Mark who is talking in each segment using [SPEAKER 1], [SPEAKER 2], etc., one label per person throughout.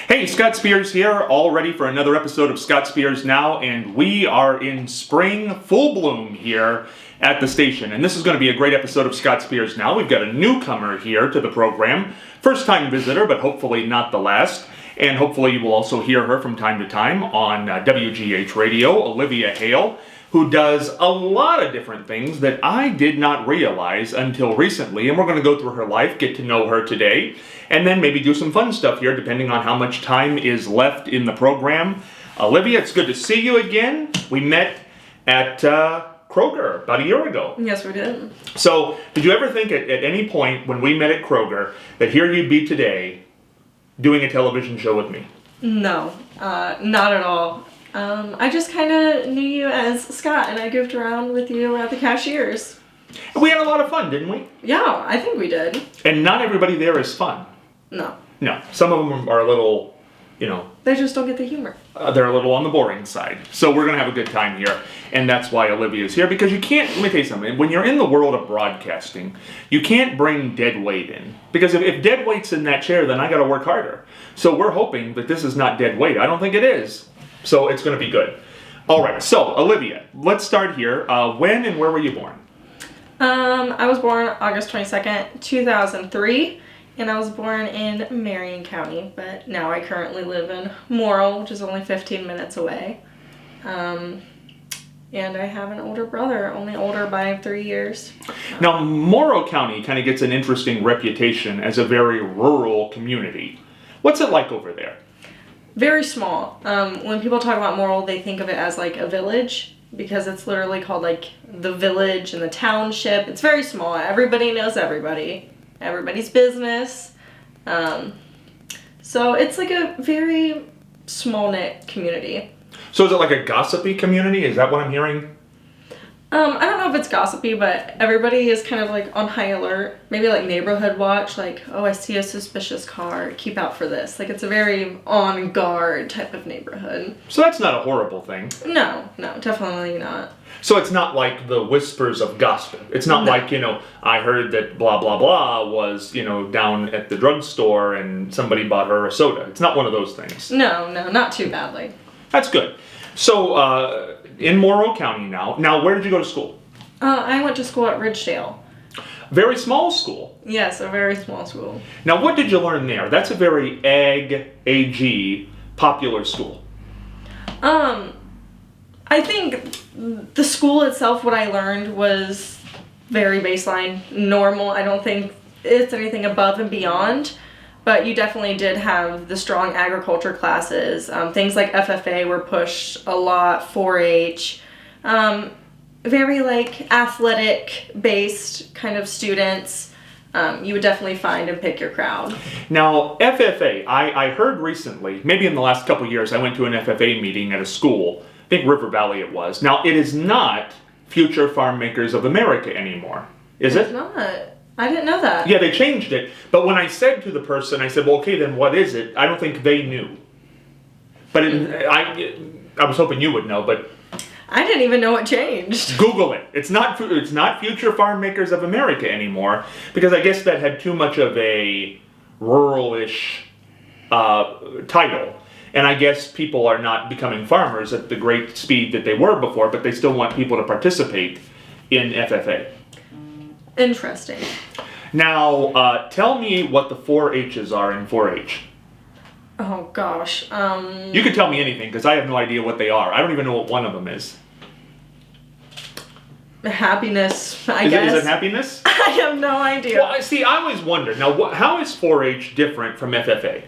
[SPEAKER 1] Hey, Scott Spears here, all ready for another episode of Scott Spears Now, and we are in spring full bloom here at the station. And this is going to be a great episode of Scott Spears Now. We've got a newcomer here to the program, first-time visitor, but hopefully not the last. And hopefully you will also hear her from time to time on WGH Radio, Olivia Hale, who does a lot of different things that I did not realize until recently. And we're going to go through her life, get to know her today, and then maybe do some fun stuff here, depending on how much time is left in the program. Olivia, it's good to see you again. We met at Kroger about a year ago.
[SPEAKER 2] Yes, we did.
[SPEAKER 1] So, did you ever think at any point when we met at Kroger that here you'd be today doing a television show with me?
[SPEAKER 2] No, not at all. I just kind of knew you as Scott, and I goofed around with you at the cashiers.
[SPEAKER 1] We had a lot of fun, didn't we?
[SPEAKER 2] Yeah, I think we did.
[SPEAKER 1] And not everybody there is fun.
[SPEAKER 2] No.
[SPEAKER 1] No, some of them are a little,
[SPEAKER 2] They just don't get the humor.
[SPEAKER 1] They're a little on the boring side. So we're going to have a good time here. And that's why Olivia's here. Because you can't, let me tell you something. When you're in the world of broadcasting, you can't bring dead weight in. Because if dead weight's in that chair, then I got to work harder. So we're hoping that this is not dead weight. I don't think it is. So it's going to be good. All right. So, Olivia, let's start here. When and where were you born?
[SPEAKER 2] I was born August 22nd, 2003. And I was born in Marion County, but now I currently live in Morrill, which is only 15 minutes away. And I have an older brother, only older by 3 years.
[SPEAKER 1] Now, Morrill County kind of gets an interesting reputation as a very rural community. What's it like over there?
[SPEAKER 2] Very small. When people talk about Morrill, they think of it as like a village, because it's literally called like the village and the township. It's very small. Everybody knows everybody. Everybody's business. So it's like a very small-knit community.
[SPEAKER 1] So is it like a gossipy community? Is that what I'm hearing?
[SPEAKER 2] I don't know if it's gossipy, but everybody is kind of like on high alert. Maybe like neighborhood watch, like, oh, I see a suspicious car, keep out for this. Like, it's a very on guard type of neighborhood.
[SPEAKER 1] So that's not a horrible thing.
[SPEAKER 2] No, definitely not.
[SPEAKER 1] So it's not like the whispers of gossip. It's not like, I heard that blah, blah, blah was, down at the drugstore and somebody bought her a soda. It's not one of those things.
[SPEAKER 2] No, not too badly.
[SPEAKER 1] That's good. So, in Morrill County now. Now, where did you go to school?
[SPEAKER 2] I went to school at Ridgedale.
[SPEAKER 1] Very small school.
[SPEAKER 2] Yes, a very small school.
[SPEAKER 1] Now, what did you learn there? That's a very AG, popular school.
[SPEAKER 2] I think the school itself, what I learned was very baseline, normal. I don't think it's anything above and beyond, but you definitely did have the strong agriculture classes. Things like FFA were pushed a lot, 4-H, very like athletic based kind of students. You would definitely find and pick your crowd.
[SPEAKER 1] Now, FFA, I heard recently, maybe in the last couple years, I went to an FFA meeting at a school. I think River Valley it was. Now, it is not Future Farm Makers of America anymore, is it?
[SPEAKER 2] It's not. I didn't know that.
[SPEAKER 1] Yeah, they changed it. But when I said to the person, I said, well, okay, then what is it? I don't think they knew. But I was hoping you would know, but...
[SPEAKER 2] I didn't even know it changed.
[SPEAKER 1] Google it. It's not Future Farm Makers of America anymore, because I guess that had too much of a rural-ish title. And I guess people are not becoming farmers at the great speed that they were before, but they still want people to participate in FFA.
[SPEAKER 2] Interesting.
[SPEAKER 1] Now, tell me what the 4-H's are in 4-H.
[SPEAKER 2] Oh, gosh.
[SPEAKER 1] You can tell me anything, because I have no idea what they are. I don't even know what one of them is.
[SPEAKER 2] Happiness, I guess.
[SPEAKER 1] Is it happiness?
[SPEAKER 2] I have no idea.
[SPEAKER 1] Well, see, I always wondered. Now, how is 4-H different from FFA?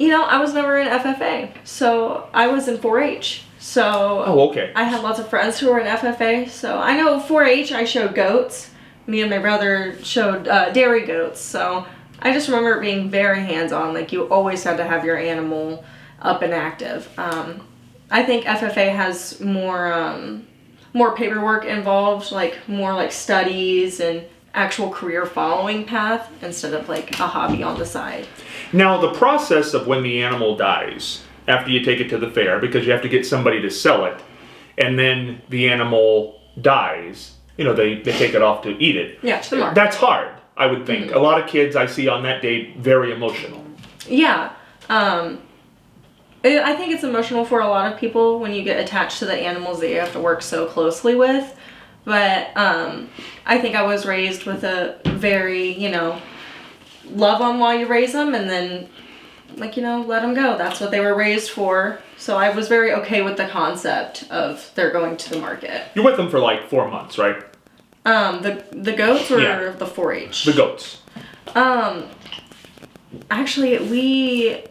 [SPEAKER 2] I was never in FFA, so I was in 4-H. So
[SPEAKER 1] oh, okay.
[SPEAKER 2] I had lots of friends who were in FFA, so I know 4-H, I showed goats. Me and my brother showed dairy goats, so I just remember it being very hands-on. Like, you always had to have your animal up and active. I think FFA has more paperwork involved, like more like studies and actual career following path instead of like a hobby on the side.
[SPEAKER 1] Now, the process of when the animal dies, after you take it to the fair, because you have to get somebody to sell it, and then the animal dies, they take it off to eat it.
[SPEAKER 2] Yeah, to the market.
[SPEAKER 1] That's hard. I would think. A lot of kids I see on that date, very emotional.
[SPEAKER 2] Yeah. I think it's emotional for a lot of people when you get attached to the animals that you have to work so closely with. But I think I was raised with a very, love them while you raise them and then, let them go. That's what they were raised for. So I was very okay with the concept of they're going to the market.
[SPEAKER 1] You're with them for like 4 months, right?
[SPEAKER 2] The goats or the 4-H?
[SPEAKER 1] The goats.
[SPEAKER 2] Actually, we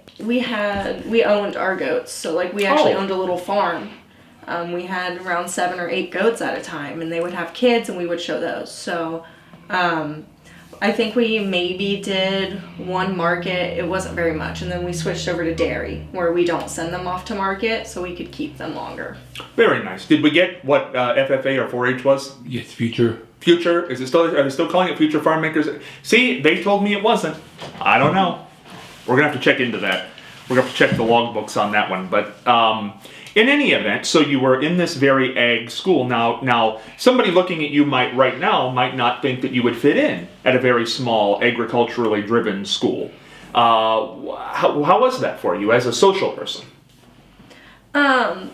[SPEAKER 2] owned our goats. So like we actually owned a little farm. We had around 7 or 8 goats at a time, and they would have kids, and we would show those. So, I think we maybe did one market. It wasn't very much, and then we switched over to dairy, where we don't send them off to market, so we could keep them longer.
[SPEAKER 1] Very nice. Did we get what FFA or 4-H was?
[SPEAKER 3] Yes, future.
[SPEAKER 1] Future? Is it still? Are they still calling it Future Farm Makers? See, they told me it wasn't. I don't know. We're gonna have to check into that. We're gonna have to check the logbooks on that one, but. In any event, so you were in this very ag school. Now, somebody looking at you right now might not think that you would fit in at a very small, agriculturally driven school. How was that for you as a social person?
[SPEAKER 2] I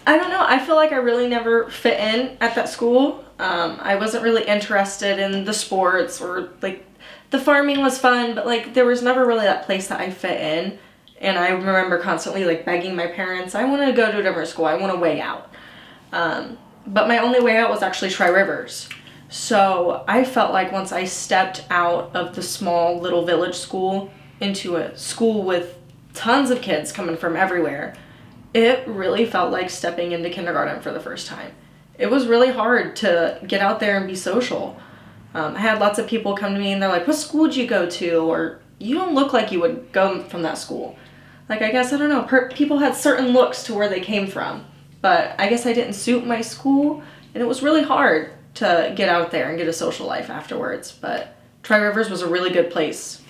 [SPEAKER 2] don't know. I feel like I really never fit in at that school. I wasn't really interested in the sports or, like, the farming was fun, but, like, there was never really that place that I fit in. And I remember constantly, like, begging my parents, I want to go to a different school. I want a way out. But my only way out was actually Tri-Rivers. So I felt like once I stepped out of the small little village school into a school with tons of kids coming from everywhere, it really felt like stepping into kindergarten for the first time. It was really hard to get out there and be social. I had lots of people come to me and they're like, what school did you go to? Or, you don't look like you would go from that school. Like, I guess, I don't know, people had certain looks to where they came from. But I guess I didn't suit my school, and it was really hard to get out there and get a social life afterwards. But Tri-Rivers was a really good place,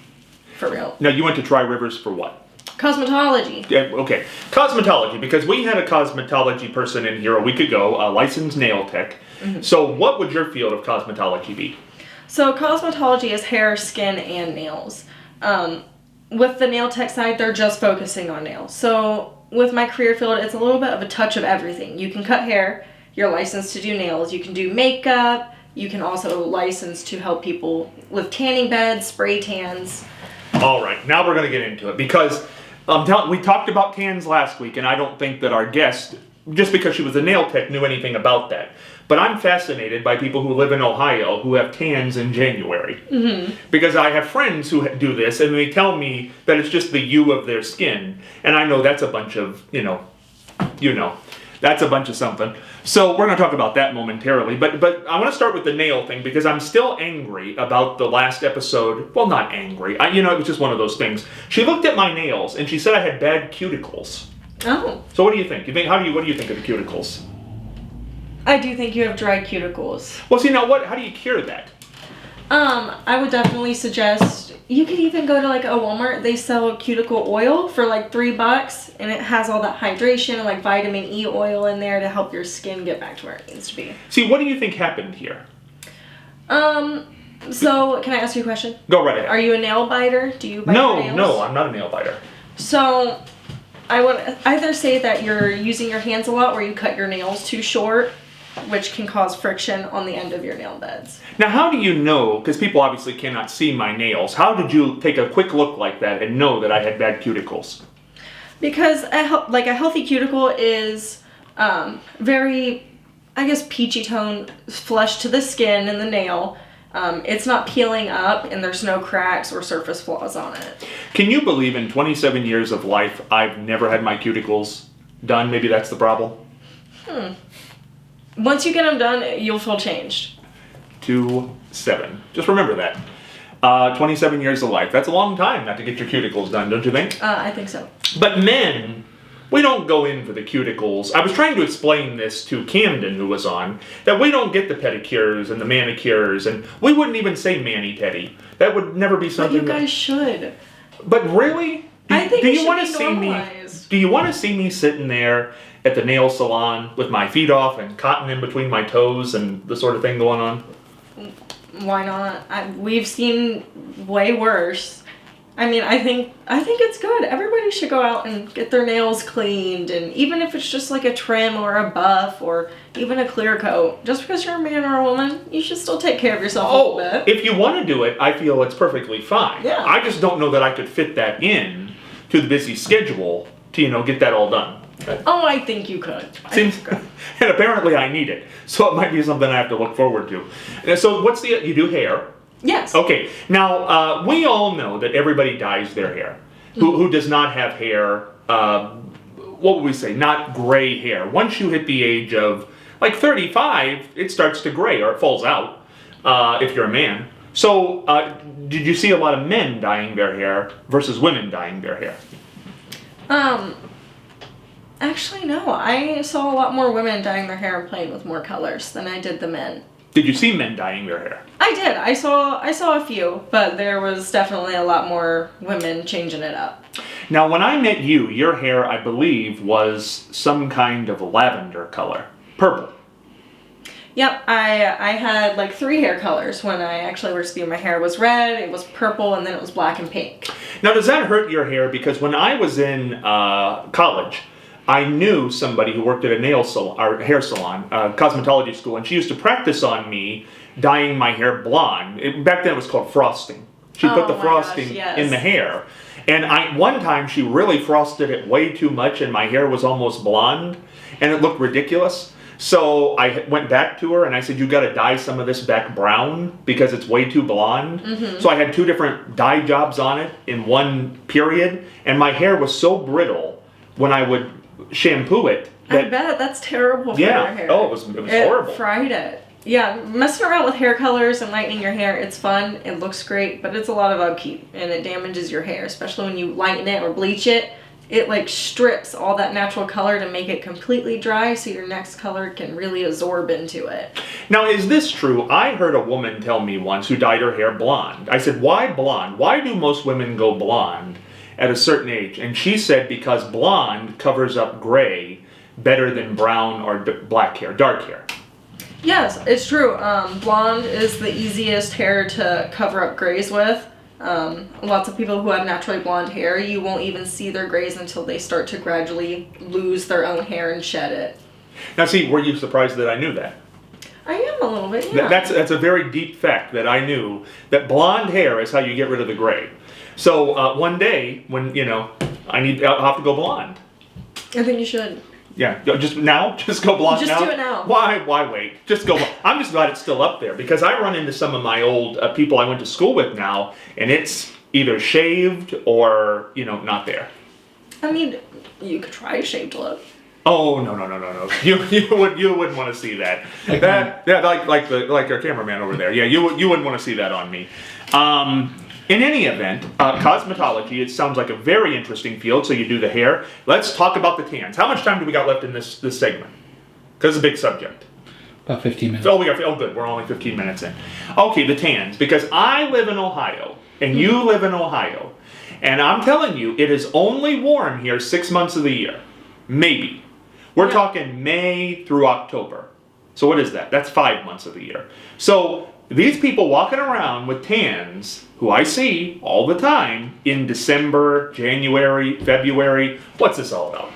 [SPEAKER 2] for real.
[SPEAKER 1] Now, you went to Tri-Rivers for what?
[SPEAKER 2] Cosmetology.
[SPEAKER 1] Yeah, okay. Cosmetology, because we had a cosmetology person in here a week ago, a licensed nail tech. Mm-hmm. So what would your field of cosmetology be?
[SPEAKER 2] So cosmetology is hair, skin, and nails. With the nail tech side, they're just focusing on nails. So with my career field, it's a little bit of a touch of everything. You can cut hair, you're licensed to do nails, you can do makeup, you can also license to help people with tanning beds, spray tans.
[SPEAKER 1] All right, now we're going to get into it because we talked about tans last week, and I don't think that our guest, just because she was a nail tech, knew anything about that. But I'm fascinated by people who live in Ohio who have tans in January. Mm-hmm. Because I have friends who do this, and they tell me that it's just the hue of their skin. And I know that's a bunch of, that's a bunch of something. So we're going to talk about that momentarily. But I want to start with the nail thing because I'm still angry about the last episode. Well, not angry. It was just one of those things. She looked at my nails, and she said I had bad cuticles.
[SPEAKER 2] Oh.
[SPEAKER 1] So what do you think? What do you think of the cuticles?
[SPEAKER 2] I do think you have dry cuticles.
[SPEAKER 1] Well, see, now how do you cure that?
[SPEAKER 2] I would definitely suggest, you could even go to like a Walmart, they sell cuticle oil for like $3, and it has all that hydration and like vitamin E oil in there to help your skin get back to where it needs to be.
[SPEAKER 1] See, what do you think happened here?
[SPEAKER 2] So, can I ask you a question?
[SPEAKER 1] Go right ahead.
[SPEAKER 2] Are you a nail biter? Do you bite your nails?
[SPEAKER 1] No, I'm not a nail biter.
[SPEAKER 2] So, I would either say that you're using your hands a lot or you cut your nails too short, which can cause friction on the end of your nail beds.
[SPEAKER 1] Now, how do you know, because people obviously cannot see my nails, how did you take a quick look like that and know that I had bad cuticles?
[SPEAKER 2] Because a healthy cuticle is very, I guess, peachy tone, flush to the skin and the nail. It's not peeling up and there's no cracks or surface flaws on it.
[SPEAKER 1] Can you believe in 27 years of life, I've never had my cuticles done? Maybe that's the problem?
[SPEAKER 2] Once you get them done, you'll feel changed.
[SPEAKER 1] 27. Just remember that. 27 years of life. That's a long time not to get your cuticles done, don't you think?
[SPEAKER 2] I think so.
[SPEAKER 1] But men, we don't go in for the cuticles. I was trying to explain this to Camden, who was on, that we don't get the pedicures and the manicures, and we wouldn't even say mani-pedi. That would never be something.
[SPEAKER 2] But you guys should.
[SPEAKER 1] But really?
[SPEAKER 2] I think
[SPEAKER 1] do
[SPEAKER 2] it
[SPEAKER 1] you
[SPEAKER 2] should
[SPEAKER 1] want
[SPEAKER 2] be
[SPEAKER 1] to see me?
[SPEAKER 2] normalized.
[SPEAKER 1] Do you want to see me sitting there at the nail salon with my feet off and cotton in between my toes and the sort of thing going on?
[SPEAKER 2] Why not? We've seen way worse. I mean, I think it's good. Everybody should go out and get their nails cleaned, and even if it's just like a trim or a buff or even a clear coat, just because you're a man or a woman, you should still take care of yourself a little bit.
[SPEAKER 1] If you want to do it, I feel it's perfectly fine.
[SPEAKER 2] Yeah.
[SPEAKER 1] I just don't know that I could fit that in to the busy schedule to, get that all done.
[SPEAKER 2] Oh, I think you could.
[SPEAKER 1] Seems, and apparently I need it, so it might be something I have to look forward to. And so you do hair?
[SPEAKER 2] Yes.
[SPEAKER 1] Okay, now we all know that everybody dyes their hair. Who does not have hair, what would we say, not gray hair. Once you hit the age of like 35, it starts to gray or it falls out if you're a man. So did you see a lot of men dyeing their hair versus women dyeing their hair?
[SPEAKER 2] Actually, no. I saw a lot more women dyeing their hair and playing with more colors than I did the men.
[SPEAKER 1] Did you see men dyeing their hair?
[SPEAKER 2] I did. I saw a few, but there was definitely a lot more women changing it up.
[SPEAKER 1] Now, when I met you, your hair, I believe, was some kind of lavender color. Purple.
[SPEAKER 2] Yep, I had like 3 hair colors when I actually were speaking. My hair was red, it was purple, and then it was black and pink.
[SPEAKER 1] Now, does that hurt your hair? Because when I was in college, I knew somebody who worked at a nail salon, or hair salon, cosmetology school, and she used to practice on me dyeing my hair blonde. Back then it was called frosting. She put the frosting in the hair. And one time she really frosted it way too much and my hair was almost blonde and it looked ridiculous. So I went back to her and I said, you got to dye some of this back brown because it's way too blonde. Mm-hmm. So I had 2 different dye jobs on it in one period. And my hair was so brittle when I would shampoo it.
[SPEAKER 2] I bet that's terrible for your hair.
[SPEAKER 1] Oh, it was horrible.
[SPEAKER 2] It fried it. Yeah, messing around with hair colors and lightening your hair, it's fun, it looks great, but it's a lot of upkeep and it damages your hair, especially when you lighten it or bleach it. It like strips all that natural color to make it completely dry so your next color can really absorb into it.
[SPEAKER 1] Now, is this true? I heard a woman tell me once who dyed her hair blonde. I said, why blonde? Why do most women go blonde at a certain age? And she said because blonde covers up gray better than brown or black hair, dark hair.
[SPEAKER 2] Yes, it's true. Blonde is the easiest hair to cover up grays with. Lots of people who have naturally blonde hair, you won't even see their grays until they start to gradually lose their own hair and shed it.
[SPEAKER 1] Now see, were you surprised that I knew that?
[SPEAKER 2] I am a little bit, yeah.
[SPEAKER 1] That's a very deep fact that I knew, that blonde hair is how you get rid of the gray. So one day, when, I'll have to go blonde.
[SPEAKER 2] I think you should.
[SPEAKER 1] Yeah, just now? Just go blonde now?
[SPEAKER 2] Just do it now.
[SPEAKER 1] Why wait? Just go blonde. I'm just glad it's still up there because I run into some of my old people I went to school with now and it's either shaved or, not there.
[SPEAKER 2] I mean, you could try a shaved look.
[SPEAKER 1] Oh, no. You wouldn't want to see that. Like our cameraman over there. Yeah, you wouldn't want to see that on me. In any event, cosmetology, it sounds like a very interesting field, so you do the hair. Let's talk about the tans. How much time do we got left in this segment? Because it's a big subject.
[SPEAKER 3] About 15 minutes.
[SPEAKER 1] Oh, good. We're only 15 minutes in. Okay, the tans. Because I live in Ohio, and you live in Ohio, and I'm telling you, it is only warm here 6 months of the year. Maybe. We're talking May through October. So what is that? That's 5 months of the year. So these people walking around with tans, who I see all the time in December, January, February. What's this all about?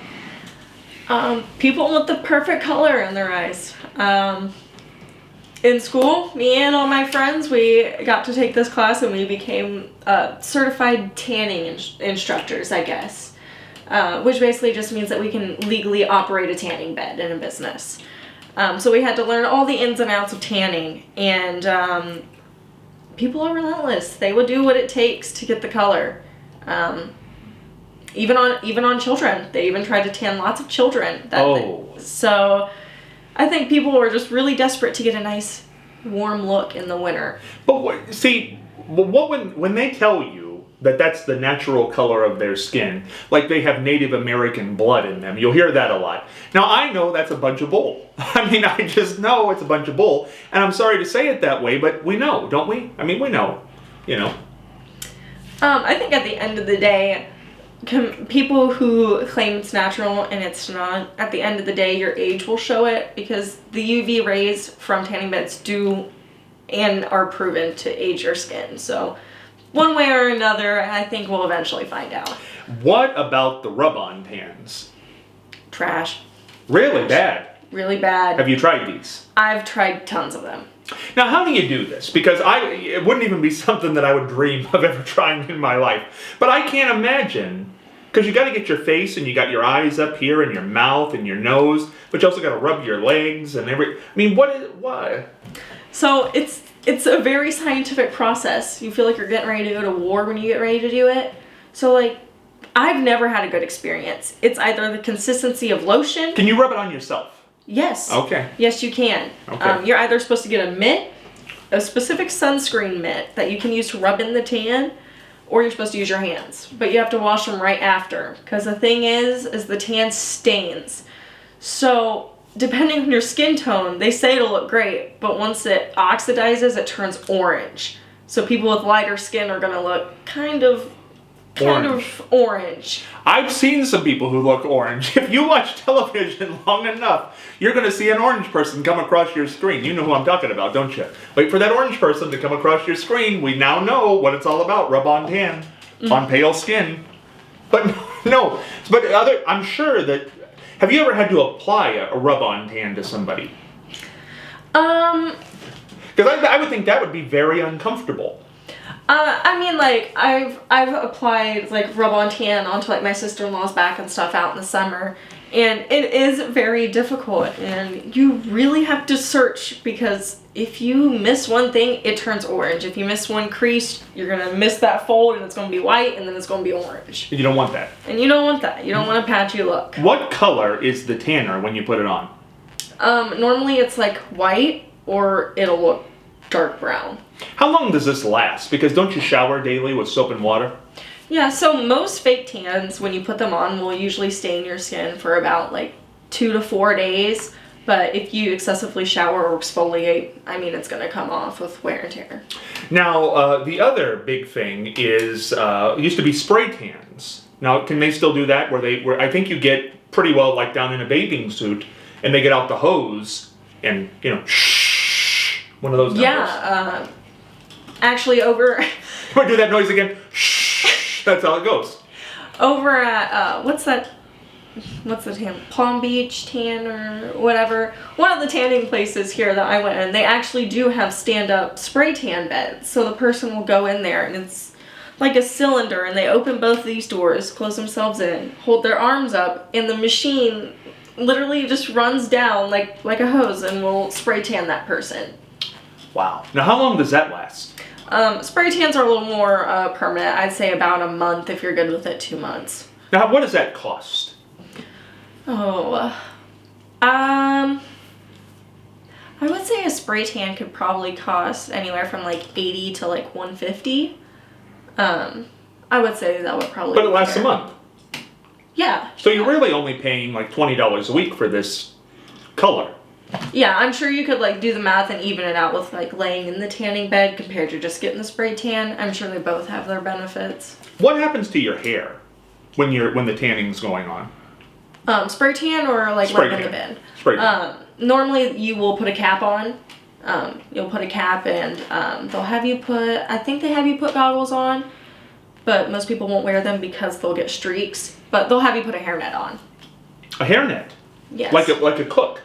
[SPEAKER 2] People with the perfect color in their eyes. In school, me and all my friends, we got to take this class and we became certified tanning instructors, I guess. Which basically just means that we can legally operate a tanning bed in a business. So we had to learn all the ins and outs of tanning, and people are relentless. They would do what it takes to get the color. Even on children. They even tried to tan lots of children. So I think people were just really desperate to get a nice warm look in the winter.
[SPEAKER 1] But when they tell you that that's the natural color of their skin, like they have Native American blood in them, you'll hear that a lot. Now I know that's a bunch of bull. I just know it's a bunch of bull, and I'm sorry to say it that way, but we know, don't we? We know,
[SPEAKER 2] I think at the end of the day, people who claim it's natural and it's not, at the end of the day, your age will show it, because the UV rays from tanning beds do and are proven to age your skin. So one way or another, I think we'll eventually find out.
[SPEAKER 1] What about the rub-on tans?
[SPEAKER 2] Trash.
[SPEAKER 1] Really bad.
[SPEAKER 2] Really bad.
[SPEAKER 1] Have you tried these?
[SPEAKER 2] I've tried tons of them.
[SPEAKER 1] Now, how do you do this? Because it wouldn't even be something that I would dream of ever trying in my life. But I can't imagine, because you got to get your face and you got your eyes up here and your mouth and your nose, but you also got to rub your legs and I mean, what?
[SPEAKER 2] So it's a very scientific process. You feel like you're getting ready to go to war when you get ready to do it. So like, I've never had a good experience. It's either the consistency of lotion.
[SPEAKER 1] Can you rub it on yourself?
[SPEAKER 2] Yes.
[SPEAKER 1] Okay.
[SPEAKER 2] Yes, you can.
[SPEAKER 1] Okay.
[SPEAKER 2] You're either supposed to get a mitt, a specific sunscreen mitt that you can use to rub in the tan, or you're supposed to use your hands. But you have to wash them right after. Because the thing is the tan stains. So, depending on your skin tone, they say it'll look great, but once it oxidizes, it turns orange. So people with lighter skin are going to look kind of orange.
[SPEAKER 1] I've seen some people who look orange. If you watch television long enough, you're going to see an orange person come across your screen. You know who I'm talking about, don't you? Wait for that orange person to come across your screen. We now know what it's all about. Rub-on tan on pale skin. But no, I'm sure that... Have you ever had to apply a rub-on tan to somebody? Because I would think that would be very uncomfortable.
[SPEAKER 2] I mean, like, I've applied, like, rub-on tan onto, like, my sister-in-law's back and stuff out in the summer, and it is very difficult, and you really have to search, because if you miss one thing, it turns orange. If you miss one crease, you're gonna miss that fold, and it's gonna be white, and then it's gonna be orange.
[SPEAKER 1] You don't want that.
[SPEAKER 2] And you don't want that. You don't want a patchy look.
[SPEAKER 1] What color is the tanner when you put it on?
[SPEAKER 2] Normally it's, like, white, or it'll look dark brown.
[SPEAKER 1] How long does this last? Because don't you shower daily with soap and water?
[SPEAKER 2] Yeah, so most fake tans, when you put them on, will usually stain your skin for about like 2 to 4 days. But if you excessively shower or exfoliate, I mean, it's going to come off with wear and tear.
[SPEAKER 1] Now, the other big thing is, used to be spray tans. Now, can they still do that? Where I think you get pretty well like down in a bathing suit, and they get out the hose and, shh, one of those numbers.
[SPEAKER 2] Yeah, actually over...
[SPEAKER 1] Can I do that noise again? Shh, that's how it goes.
[SPEAKER 2] Over at, what's the tan? Palm Beach tan or whatever. One of the tanning places here that I went in, they actually do have stand-up spray tan beds. So the person will go in there and it's like a cylinder and they open both of these doors, close themselves in, hold their arms up, and the machine literally just runs down like a hose and will spray tan that person.
[SPEAKER 1] Wow. Now how long does that last?
[SPEAKER 2] Spray tans are a little more permanent. I'd say about a month if you're good with it, 2 months.
[SPEAKER 1] Now what does that cost?
[SPEAKER 2] Oh, I would say a spray tan could probably cost anywhere from like 80 to like 150. I would say that would probably.
[SPEAKER 1] But it lasts a month.
[SPEAKER 2] Yeah.
[SPEAKER 1] So you're really only paying like $20 a week for this color.
[SPEAKER 2] Yeah, I'm sure you could like do the math and even it out with like laying in the tanning bed compared to just getting the spray tan. I'm sure they both have their benefits.
[SPEAKER 1] What happens to your hair when the tanning's going on?
[SPEAKER 2] Spray tan or like
[SPEAKER 1] spray
[SPEAKER 2] laying in
[SPEAKER 1] tan.
[SPEAKER 2] the bed?
[SPEAKER 1] Spray tan.
[SPEAKER 2] Normally you will put a cap on. You'll put a cap and they'll have you put, I think they have you put goggles on, but most people won't wear them because they'll get streaks, but they'll have you put a hairnet on.
[SPEAKER 1] A hairnet?
[SPEAKER 2] Yes.
[SPEAKER 1] Like a cook?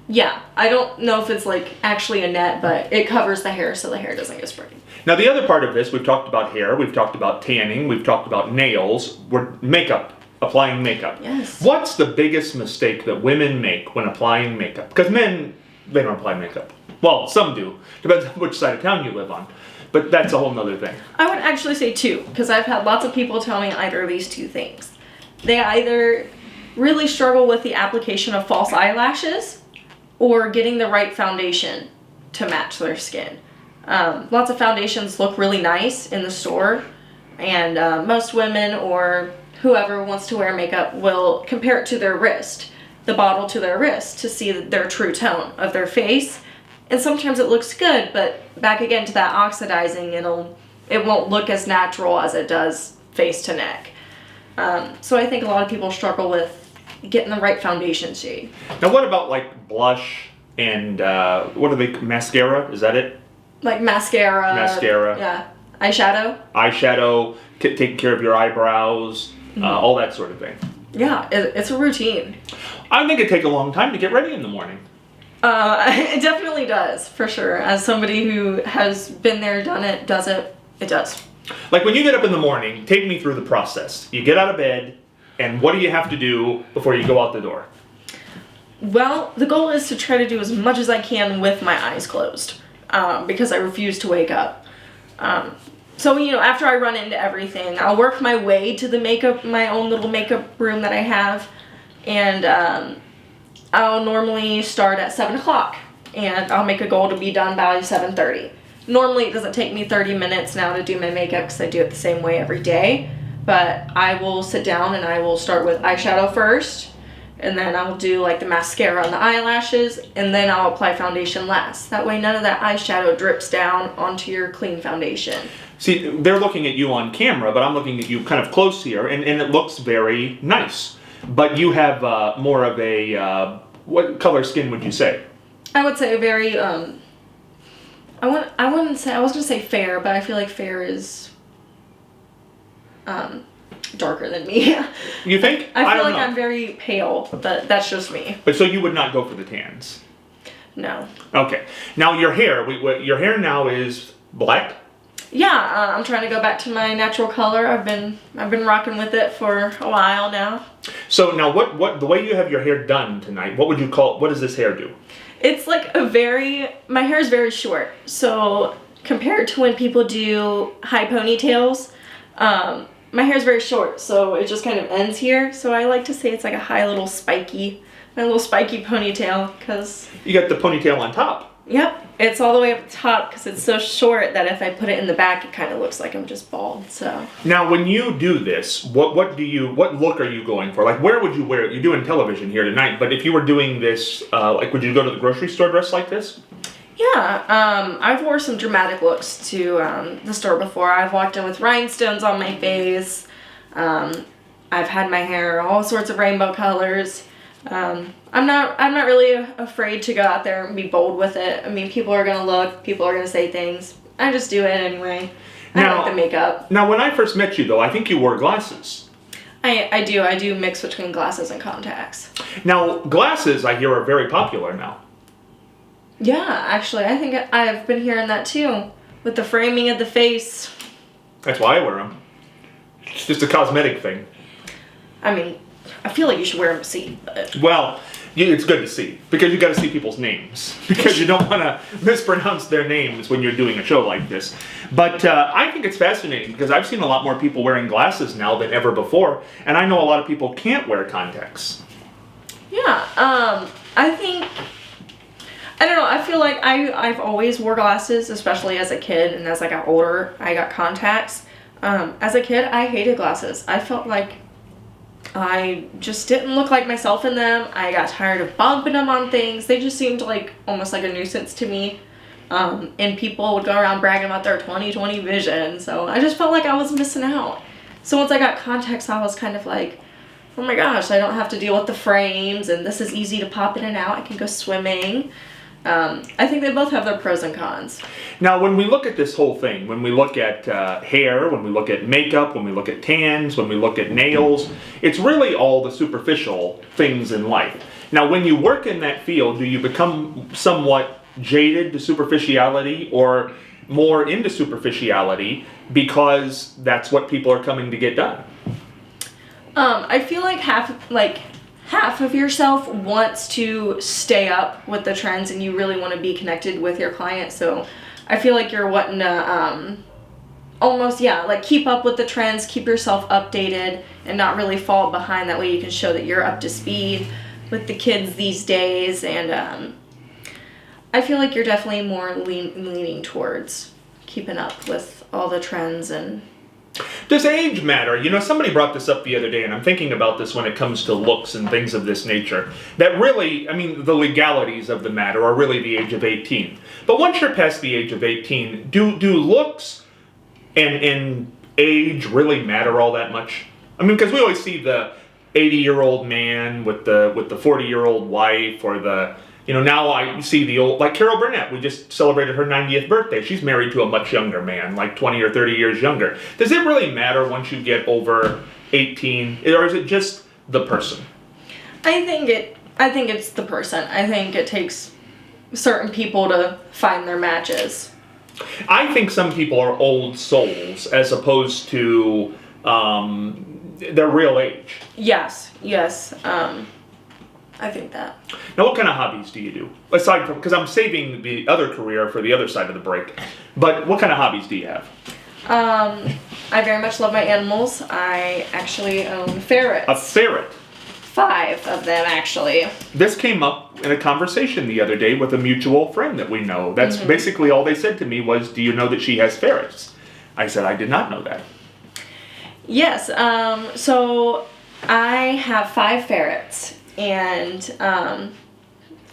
[SPEAKER 2] Yeah. I don't know if it's like actually a net, but it covers the hair so the hair doesn't get sprayed.
[SPEAKER 1] Now the other part of this, we've talked about hair, we've talked about tanning, we've talked about nails, makeup. Applying makeup.
[SPEAKER 2] Yes.
[SPEAKER 1] What's the biggest mistake that women make when applying makeup? Because men, they don't apply makeup. Well, some do. Depends on which side of town you live on. But that's a whole nother thing.
[SPEAKER 2] I would actually say 2, because I've had lots of people tell me either of these 2 things. They either really struggle with the application of false eyelashes or getting the right foundation to match their skin. Lots of foundations look really nice in the store, and most women or whoever wants to wear makeup will compare it to their wrist, the bottle to their wrist, to see their true tone of their face. And sometimes it looks good, but back again to that oxidizing, it won't look as natural as it does face to neck. So I think a lot of people struggle with getting the right foundation shade.
[SPEAKER 1] Now what about like blush and, mascara? Is that it?
[SPEAKER 2] Like mascara.
[SPEAKER 1] Mascara.
[SPEAKER 2] Yeah.
[SPEAKER 1] Eyeshadow, taking care of your eyebrows, all that sort of thing.
[SPEAKER 2] Yeah, it's a routine.
[SPEAKER 1] I think it takes a long time to get ready in the morning.
[SPEAKER 2] It definitely does, for sure. As somebody who has been there, done it, does it, it does.
[SPEAKER 1] Like when you get up in the morning, take me through the process. You get out of bed, and what do you have to do before you go out the door?
[SPEAKER 2] Well, the goal is to try to do as much as I can with my eyes closed, because I refuse to wake up. So, after I run into everything, I'll work my way to my own little makeup room that I have, and I'll normally start at 7 o'clock, and I'll make a goal to be done by 7:30. Normally, it doesn't take me 30 minutes now to do my makeup because I do it the same way every day, but I will sit down and I will start with eyeshadow first, and then I'll do like the mascara on the eyelashes, and then I'll apply foundation last. That way none of that eyeshadow drips down onto your clean foundation.
[SPEAKER 1] See, they're looking at you on camera, but I'm looking at you kind of close here, and it looks very nice. But you have more of a, what color skin would you say?
[SPEAKER 2] I would say very, I was going to say fair, but I feel like fair is darker than me.
[SPEAKER 1] You think?
[SPEAKER 2] I feel
[SPEAKER 1] don't
[SPEAKER 2] like
[SPEAKER 1] know.
[SPEAKER 2] I'm very pale, but that's just me.
[SPEAKER 1] But so you would not go for the tans?
[SPEAKER 2] No.
[SPEAKER 1] Okay. Now your hair, your hair now is black?
[SPEAKER 2] Yeah, I'm trying to go back to my natural color. I've been rocking with it for a while now.
[SPEAKER 1] So now what the way you have your hair done tonight, what does this hair do?
[SPEAKER 2] It's like my hair is very short. So compared to when people do high ponytails, my hair is very short. So it just kind of ends here. So I like to say it's like a my little spiky ponytail, because
[SPEAKER 1] You got the ponytail on top.
[SPEAKER 2] Yep, it's all the way up the top because it's so short that if I put it in the back, it kind of looks like I'm just bald. So
[SPEAKER 1] now, when you do this, what look are you going for? Like, where would you wear it? You're doing television here tonight, but if you were doing this, like, would you go to the grocery store dressed like this?
[SPEAKER 2] yeah, I've wore some dramatic looks to the store before. I've walked in with rhinestones on my face. I've had my hair all sorts of rainbow colors. I'm not really afraid to go out there and be bold with it. I mean, people are gonna look, people are gonna say things. I just do it anyway. I like the makeup.
[SPEAKER 1] Now, when I first met you, though, I think you wore glasses.
[SPEAKER 2] I do mix between glasses and contacts.
[SPEAKER 1] Now, glasses, I hear, are very popular now.
[SPEAKER 2] Yeah, actually, I think I've been hearing that too, with the framing of the face.
[SPEAKER 1] That's why I wear them. It's just a cosmetic thing.
[SPEAKER 2] I mean, I feel like you should wear them to see, but...
[SPEAKER 1] Well, it's good to see, because you got to see people's names, because you don't want to mispronounce their names when you're doing a show like this. But I think it's fascinating, because I've seen a lot more people wearing glasses now than ever before, and I know a lot of people can't wear contacts.
[SPEAKER 2] Yeah, I don't know, I feel like I've always wore glasses, especially as a kid, and as I got older, I got contacts. As a kid, I hated glasses. I felt like I just didn't look like myself in them. I got tired of bumping them on things. They just seemed like almost like a nuisance to me. And people would go around bragging about their 20/20 vision. So I just felt like I was missing out. So once I got contacts, I was kind of like, oh my gosh, I don't have to deal with the frames, and this is easy to pop in and out. I can go swimming. I think they both have their pros and cons.
[SPEAKER 1] Now, when we look at this whole thing, when we look at hair, when we look at makeup, when we look at tans, when we look at nails, it's really all the superficial things in life. Now, when you work in that field, do you become somewhat jaded to superficiality or more into superficiality because that's what people are coming to get done?
[SPEAKER 2] I feel like half of yourself wants to stay up with the trends, and you really want to be connected with your client. So I feel like you're wanting to almost, like keep up with the trends, keep yourself updated, and not really fall behind. That way you can show that you're up to speed with the kids these days. And I feel like you're definitely more leaning towards keeping up with all the trends. And
[SPEAKER 1] does age matter? You know, somebody brought this up the other day, and I'm thinking about this when it comes to looks and things of this nature. That really, I mean, the legalities of the matter are really the age of 18. But once you're past the age of 18, do looks and age really matter all that much? I mean, because we always see the 80-year-old man with the 40-year-old wife, or the now I see the old, like Carol Burnett, we just celebrated her 90th birthday. She's married to a much younger man, like 20 or 30 years younger. Does it really matter once you get over 18, or is it just the person?
[SPEAKER 2] I think it's the person. I think it takes certain people to find their matches.
[SPEAKER 1] I think some people are old souls as opposed to their real age.
[SPEAKER 2] Yes. I think that.
[SPEAKER 1] Now, what kind of hobbies do you do? Aside from, because I'm saving the other career for the other side of the break, but what kind of hobbies do you have?
[SPEAKER 2] I very much love my animals. I actually own ferrets.
[SPEAKER 1] A ferret?
[SPEAKER 2] 5 of them, actually.
[SPEAKER 1] This came up in a conversation the other day with a mutual friend that we know. That's basically all they said to me was, do you know that she has ferrets? I said, I did not know that.
[SPEAKER 2] Yes, so I have 5 ferrets. And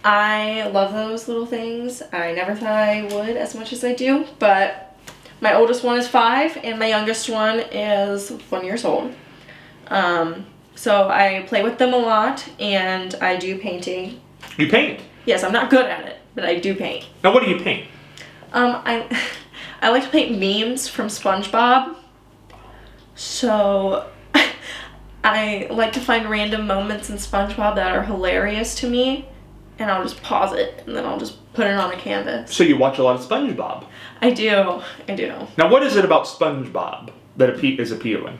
[SPEAKER 2] I love those little things. I never thought I would as much as I do, but my oldest one is 5 and my youngest one is 1 year old. So I play with them a lot and I do painting.
[SPEAKER 1] You paint?
[SPEAKER 2] Yes, I'm not good at it, but I do paint.
[SPEAKER 1] Now, what do you paint?
[SPEAKER 2] I like to paint memes from SpongeBob. So I like to find random moments in SpongeBob that are hilarious to me, and I'll just pause it, and then I'll just put it on a canvas.
[SPEAKER 1] So you watch a lot of SpongeBob?
[SPEAKER 2] I do.
[SPEAKER 1] Now, what is it about SpongeBob that is appealing?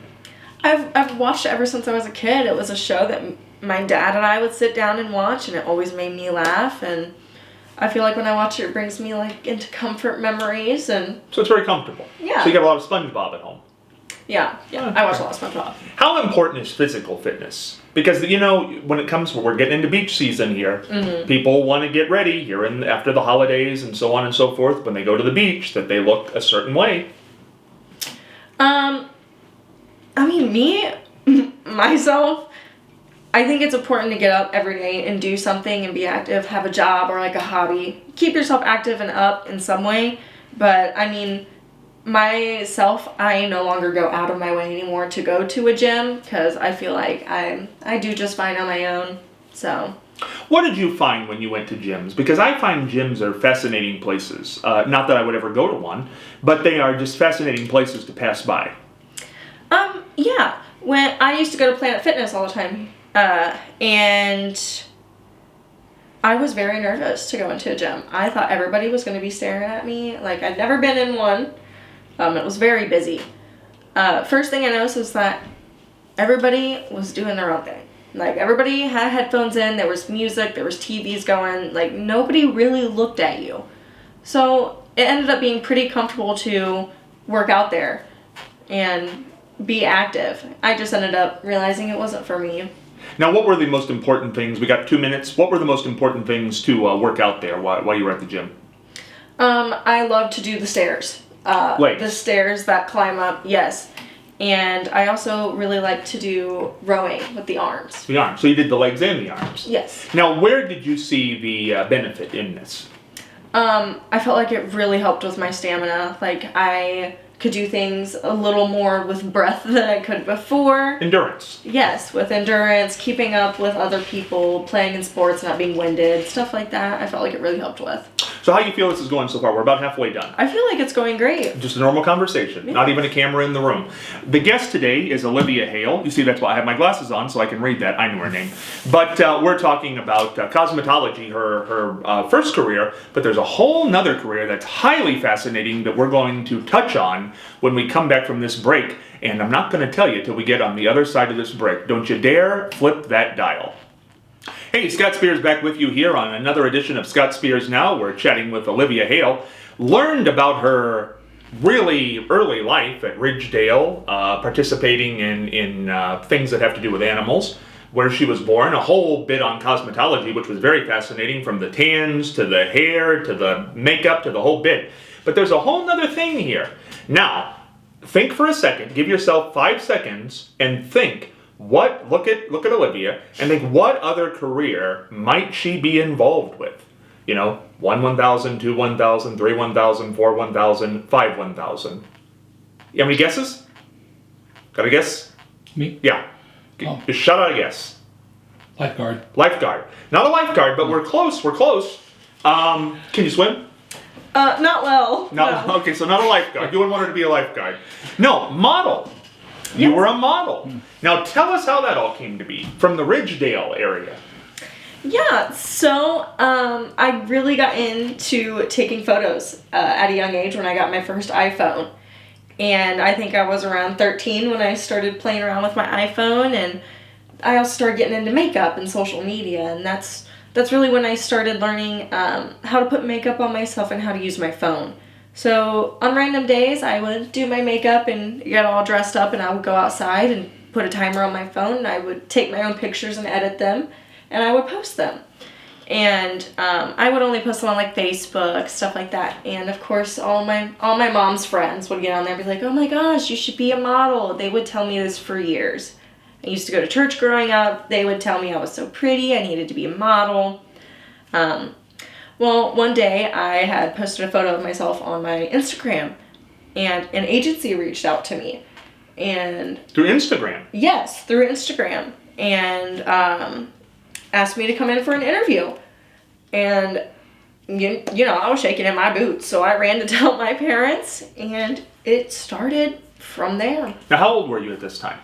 [SPEAKER 2] I've watched it ever since I was a kid. It was a show that my dad and I would sit down and watch, and it always made me laugh, and I feel like when I watch it, it brings me like into comfort memories, and...
[SPEAKER 1] So it's very comfortable.
[SPEAKER 2] Yeah.
[SPEAKER 1] So you got a lot of SpongeBob at home.
[SPEAKER 2] Yeah, I watch a lot of SpongeBob.
[SPEAKER 1] How important is physical fitness? Because, when it comes, we're getting into beach season here. People want to get ready here after the holidays and so on and so forth when they go to the beach, that they look a certain way.
[SPEAKER 2] Myself, I think it's important to get up every day and do something and be active, have a job or like a hobby. Keep yourself active and up in some way, but myself, I no longer go out of my way anymore to go to a gym because I feel like I do just fine on my own. So,
[SPEAKER 1] what did you find when you went to gyms? Because I find gyms are fascinating places. Not that I would ever go to one, but they are just fascinating places to pass by.
[SPEAKER 2] Yeah. When I used to go to Planet Fitness all the time, and I was very nervous to go into a gym. I thought everybody was going to be staring at me. Like, I'd never been in one. It was very busy. First thing I noticed was that everybody was doing their own thing. Like, everybody had headphones in, there was music, there was TVs going, like, nobody really looked at you. So, it ended up being pretty comfortable to work out there and be active. I just ended up realizing it wasn't for me.
[SPEAKER 1] Now, what were the most important things? We got 2 minutes. What were the most important things to work out there while you were at the gym?
[SPEAKER 2] I love to do the stairs. The stairs that climb up, yes. And I also really like to do rowing with the arms.
[SPEAKER 1] The arms. So you did the legs and the arms.
[SPEAKER 2] Yes.
[SPEAKER 1] Now, where did you see the benefit in this?
[SPEAKER 2] I felt like it really helped with my stamina. Like, I could do things a little more with breath than I could before.
[SPEAKER 1] Endurance.
[SPEAKER 2] Yes, with endurance, keeping up with other people, playing in sports, not being winded, stuff like that. I felt like it really helped with.
[SPEAKER 1] So how do you feel this is going so far? We're about halfway done.
[SPEAKER 2] I feel like it's going great.
[SPEAKER 1] Just a normal conversation, not even a camera in the room. The guest today is Olivia Hale. You see, that's why I have my glasses on, so I can read that. I knew her name. But we're talking about cosmetology, her first career, but there's a whole nother career that's highly fascinating that we're going to touch on when we come back from this break. And I'm not going to tell you till we get on the other side of this break. Don't you dare flip that dial. Hey, Scott Spears back with you here on another edition of Scott Spears Now. We're chatting with Olivia Hale. Learned about her really early life at Ridgedale, participating in things that have to do with animals, where she was born, a whole bit on cosmetology, which was very fascinating, from the tans to the hair to the makeup to the whole bit. But there's a whole nother thing here. Now, think for a second, give yourself 5 seconds and think, look at Olivia and think, what other career might she be involved with? 1 1,000, 2 1,000, 3 1,000, 4 1,000, 5 1,000. You have any guesses? Got a guess?
[SPEAKER 3] Me?
[SPEAKER 1] Yeah.
[SPEAKER 3] Oh.
[SPEAKER 1] Just shout out a guess.
[SPEAKER 3] Lifeguard.
[SPEAKER 1] Lifeguard. Not a lifeguard, but we're close. We're close. Can you swim?
[SPEAKER 2] Not well.
[SPEAKER 1] No. Okay, so not a lifeguard. You wouldn't want her to be a lifeguard. No, model. You
[SPEAKER 2] Yes.
[SPEAKER 1] were a model. Now tell us how that all came to be. From the Ridgedale area.
[SPEAKER 2] Yeah, so I really got into taking photos at a young age when I got my first iPhone. And I think I was around 13 when I started playing around with my iPhone, and I also started getting into makeup and social media, and that's really when I started learning how to put makeup on myself and how to use my phone. So on random days, I would do my makeup and get all dressed up, and I would go outside and put a timer on my phone, and I would take my own pictures and edit them, and I would post them. And I would only post them on like Facebook, stuff like that. And of course, all my mom's friends would get on there and be like, "Oh my gosh, you should be a model." They would tell me this for years. I used to go to church growing up. They would tell me I was so pretty, I needed to be a model. Well, one day I had posted a photo of myself on my Instagram, and an agency reached out to me. And
[SPEAKER 1] Through Instagram?
[SPEAKER 2] yes, through Instagram. And asked me to come in for an interview. And, you know, I was shaking in my boots, so I ran to tell my parents, and it started from there.
[SPEAKER 1] Now how old were you at this time?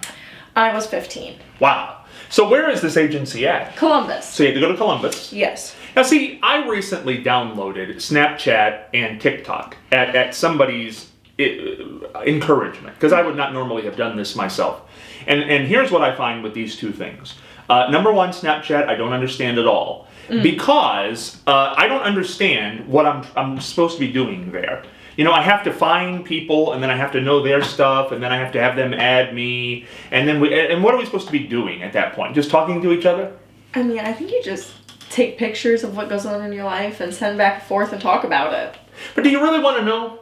[SPEAKER 2] I was 15.
[SPEAKER 1] Wow. So where is this agency at?
[SPEAKER 2] Columbus.
[SPEAKER 1] So you had to go to Columbus.
[SPEAKER 2] Yes.
[SPEAKER 1] Now see, I recently downloaded Snapchat and TikTok at somebody's encouragement, because I would not normally have done this myself. And here's what I find with these two things. Number one, Snapchat, I don't understand at all. Because I don't understand what I'm supposed to be doing there. You know, I have to find people, and then I have to know their stuff, and then I have to have them add me, and then and what are we supposed to be doing at that point? Just talking to each other?
[SPEAKER 2] I mean, I think you just take pictures of what goes on in your life and send back and forth and talk about it.
[SPEAKER 1] But do you really want to know?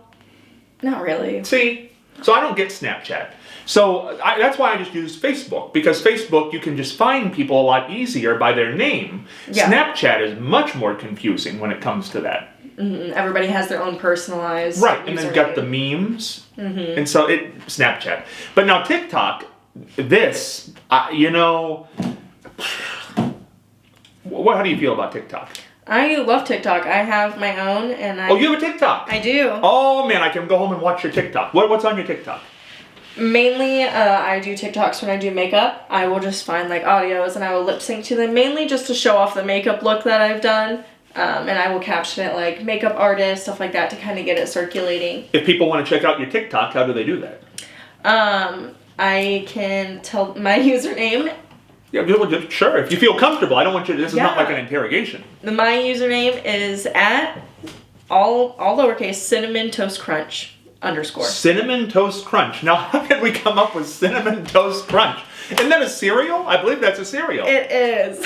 [SPEAKER 2] Not really.
[SPEAKER 1] See, so I don't get Snapchat. So that's why I just use Facebook, because Facebook, you can just find people a lot easier by their name.
[SPEAKER 2] Yeah.
[SPEAKER 1] Snapchat is much more confusing when it comes to that.
[SPEAKER 2] Mm-hmm. Everybody has their own personalized
[SPEAKER 1] Right, and then got the
[SPEAKER 2] username.
[SPEAKER 1] memes, and so Snapchat. But now TikTok, this, you know, how do you feel about TikTok?
[SPEAKER 2] I love TikTok. I have my own, and
[SPEAKER 1] Oh, you have a TikTok?
[SPEAKER 2] I do.
[SPEAKER 1] Oh man, I can go home and watch your TikTok. What's on your TikTok?
[SPEAKER 2] Mainly, I do TikToks when I do makeup. I will just find like audios and I will lip sync to them, mainly just to show off the makeup look that I've done. And I will caption it like makeup artist, stuff like that, to kind of get it circulating.
[SPEAKER 1] If people want to check out your TikTok, how do they do that?
[SPEAKER 2] I can tell my username.
[SPEAKER 1] Yeah, sure. If you feel comfortable, I don't want you. This is not
[SPEAKER 2] Yeah.
[SPEAKER 1] like an interrogation.
[SPEAKER 2] My username is at all lowercase Cinnamon Toast Crunch _
[SPEAKER 1] Cinnamon Toast Crunch. Now, how did we come up with Cinnamon Toast Crunch? Isn't that a cereal? I believe that's a cereal.
[SPEAKER 2] It is.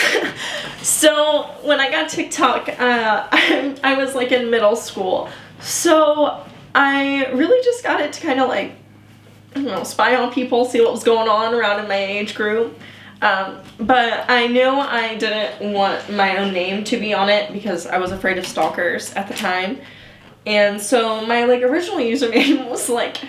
[SPEAKER 2] So when I got TikTok, I was like in middle school. So I really just got it to kind of like, I don't know, spy on people, see what was going on around in my age group. But I knew I didn't want my own name to be on it because I was afraid of stalkers at the time. And so my like original username was like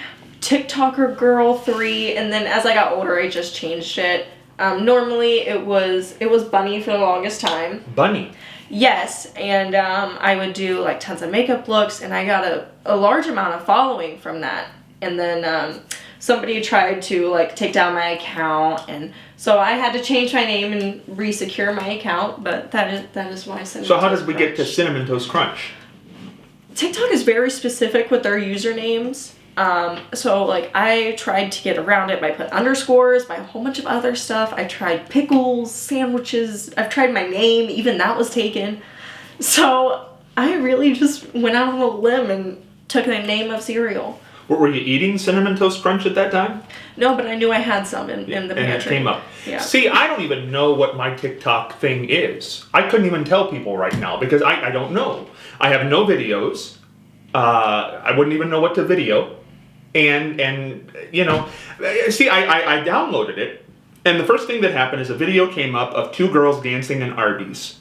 [SPEAKER 2] TikToker Girl 3, and then as I got older, I just changed it. Normally it was Bunny for the longest time.
[SPEAKER 1] Bunny.
[SPEAKER 2] Yes, and I would do like tons of makeup looks, and I got a large amount of following from that. And then somebody tried to like take down my account, and so I had to change my name and re-secure my account. But that is why.
[SPEAKER 1] So how did we get to Cinnamon Toast Crunch?
[SPEAKER 2] TikTok is very specific with their usernames. So like I tried to get around it by putting underscores, by a whole bunch of other stuff. I tried pickles, sandwiches. I've tried my name, even that was taken. So I really just went out on a limb and took the name of cereal.
[SPEAKER 1] Were you eating Cinnamon Toast Crunch at that time?
[SPEAKER 2] No, but I knew I had some in the pantry.
[SPEAKER 1] And it came up.
[SPEAKER 2] Yeah.
[SPEAKER 1] See, I don't even know what my TikTok thing is. I couldn't even tell people right now because I don't know. I have no videos. I wouldn't even know what to video. And you know, see, I downloaded it, and the first thing that happened is a video came up of two girls dancing in Arby's.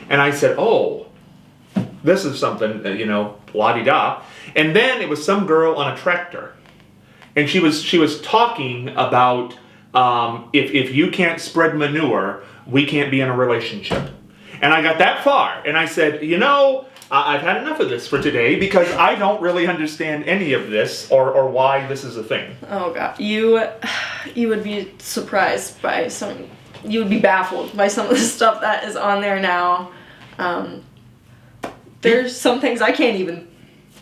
[SPEAKER 1] And I said, oh, this is something, you know, la-di-da. And then it was some girl on a tractor. And she was talking about if you can't spread manure, we can't be in a relationship. And I got that far, and I said, I've had enough of this for today because I don't really understand any of this or why this is a thing.
[SPEAKER 2] Oh God, you would be surprised by you would be baffled by some of the stuff that is on there now. There's some things I can't even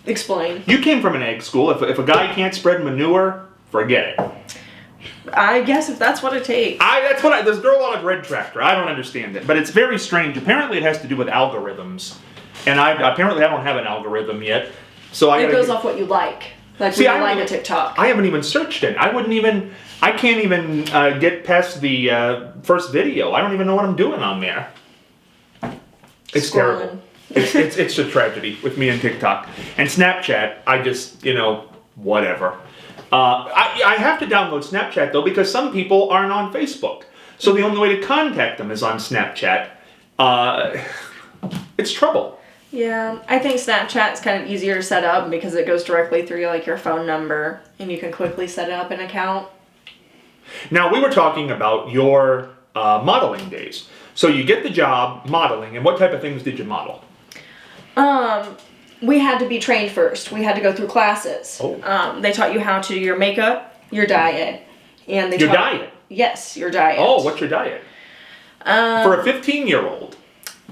[SPEAKER 2] explain.
[SPEAKER 1] You came from an egg school. If a guy can't spread manure, forget it.
[SPEAKER 2] I guess if that's what it takes.
[SPEAKER 1] This girl on a red tractor. I don't understand it, but it's very strange. Apparently, it has to do with algorithms, and I don't have an algorithm yet. So
[SPEAKER 2] it goes off what you like. Like when you like a TikTok.
[SPEAKER 1] I haven't even searched it. I can't even get past the first video. I don't even know what I'm doing on there. It's terrible. It's a tragedy with me and TikTok. And Snapchat, I just, whatever. I have to download Snapchat, though, because some people aren't on Facebook. So the only way to contact them is on Snapchat. It's trouble.
[SPEAKER 2] Yeah, I think Snapchat's kind of easier to set up because it goes directly through your phone number, and you can quickly set up an account.
[SPEAKER 1] Now, we were talking about your modeling days. So you get the job modeling, and what type of things did you model?
[SPEAKER 2] We had to be trained first. We had to go through classes.
[SPEAKER 1] Oh.
[SPEAKER 2] They taught you how to do your makeup, your diet, and
[SPEAKER 1] Your diet?
[SPEAKER 2] Yes, your diet.
[SPEAKER 1] Oh, what's your diet? For a 15-year-old.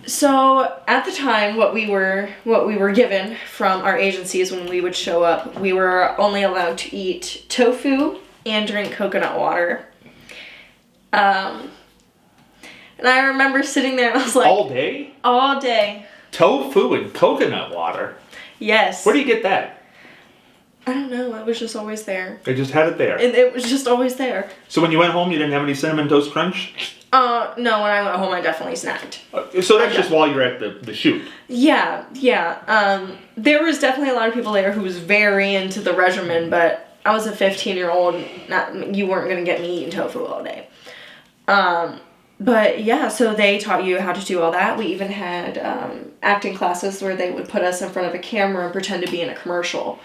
[SPEAKER 2] So at the time, what we were given from our agencies when we would show up, we were only allowed to eat tofu and drink coconut water. And I remember sitting there and I was like...
[SPEAKER 1] All day?
[SPEAKER 2] All day.
[SPEAKER 1] Tofu and coconut water?
[SPEAKER 2] Yes.
[SPEAKER 1] Where do you get that?
[SPEAKER 2] I don't know. It was just always there.
[SPEAKER 1] They just had it there.
[SPEAKER 2] And it was just always there.
[SPEAKER 1] So when you went home, you didn't have any Cinnamon Toast Crunch?
[SPEAKER 2] No, when I went home, I definitely snacked.
[SPEAKER 1] So that's just while you're at the shoot?
[SPEAKER 2] Yeah. There was definitely a lot of people there who was very into the regimen, but I was a 15-year-old. You weren't going to get me eating tofu all day. But yeah, so they taught you how to do all that. We even had acting classes where they would put us in front of a camera and pretend to be in a commercial.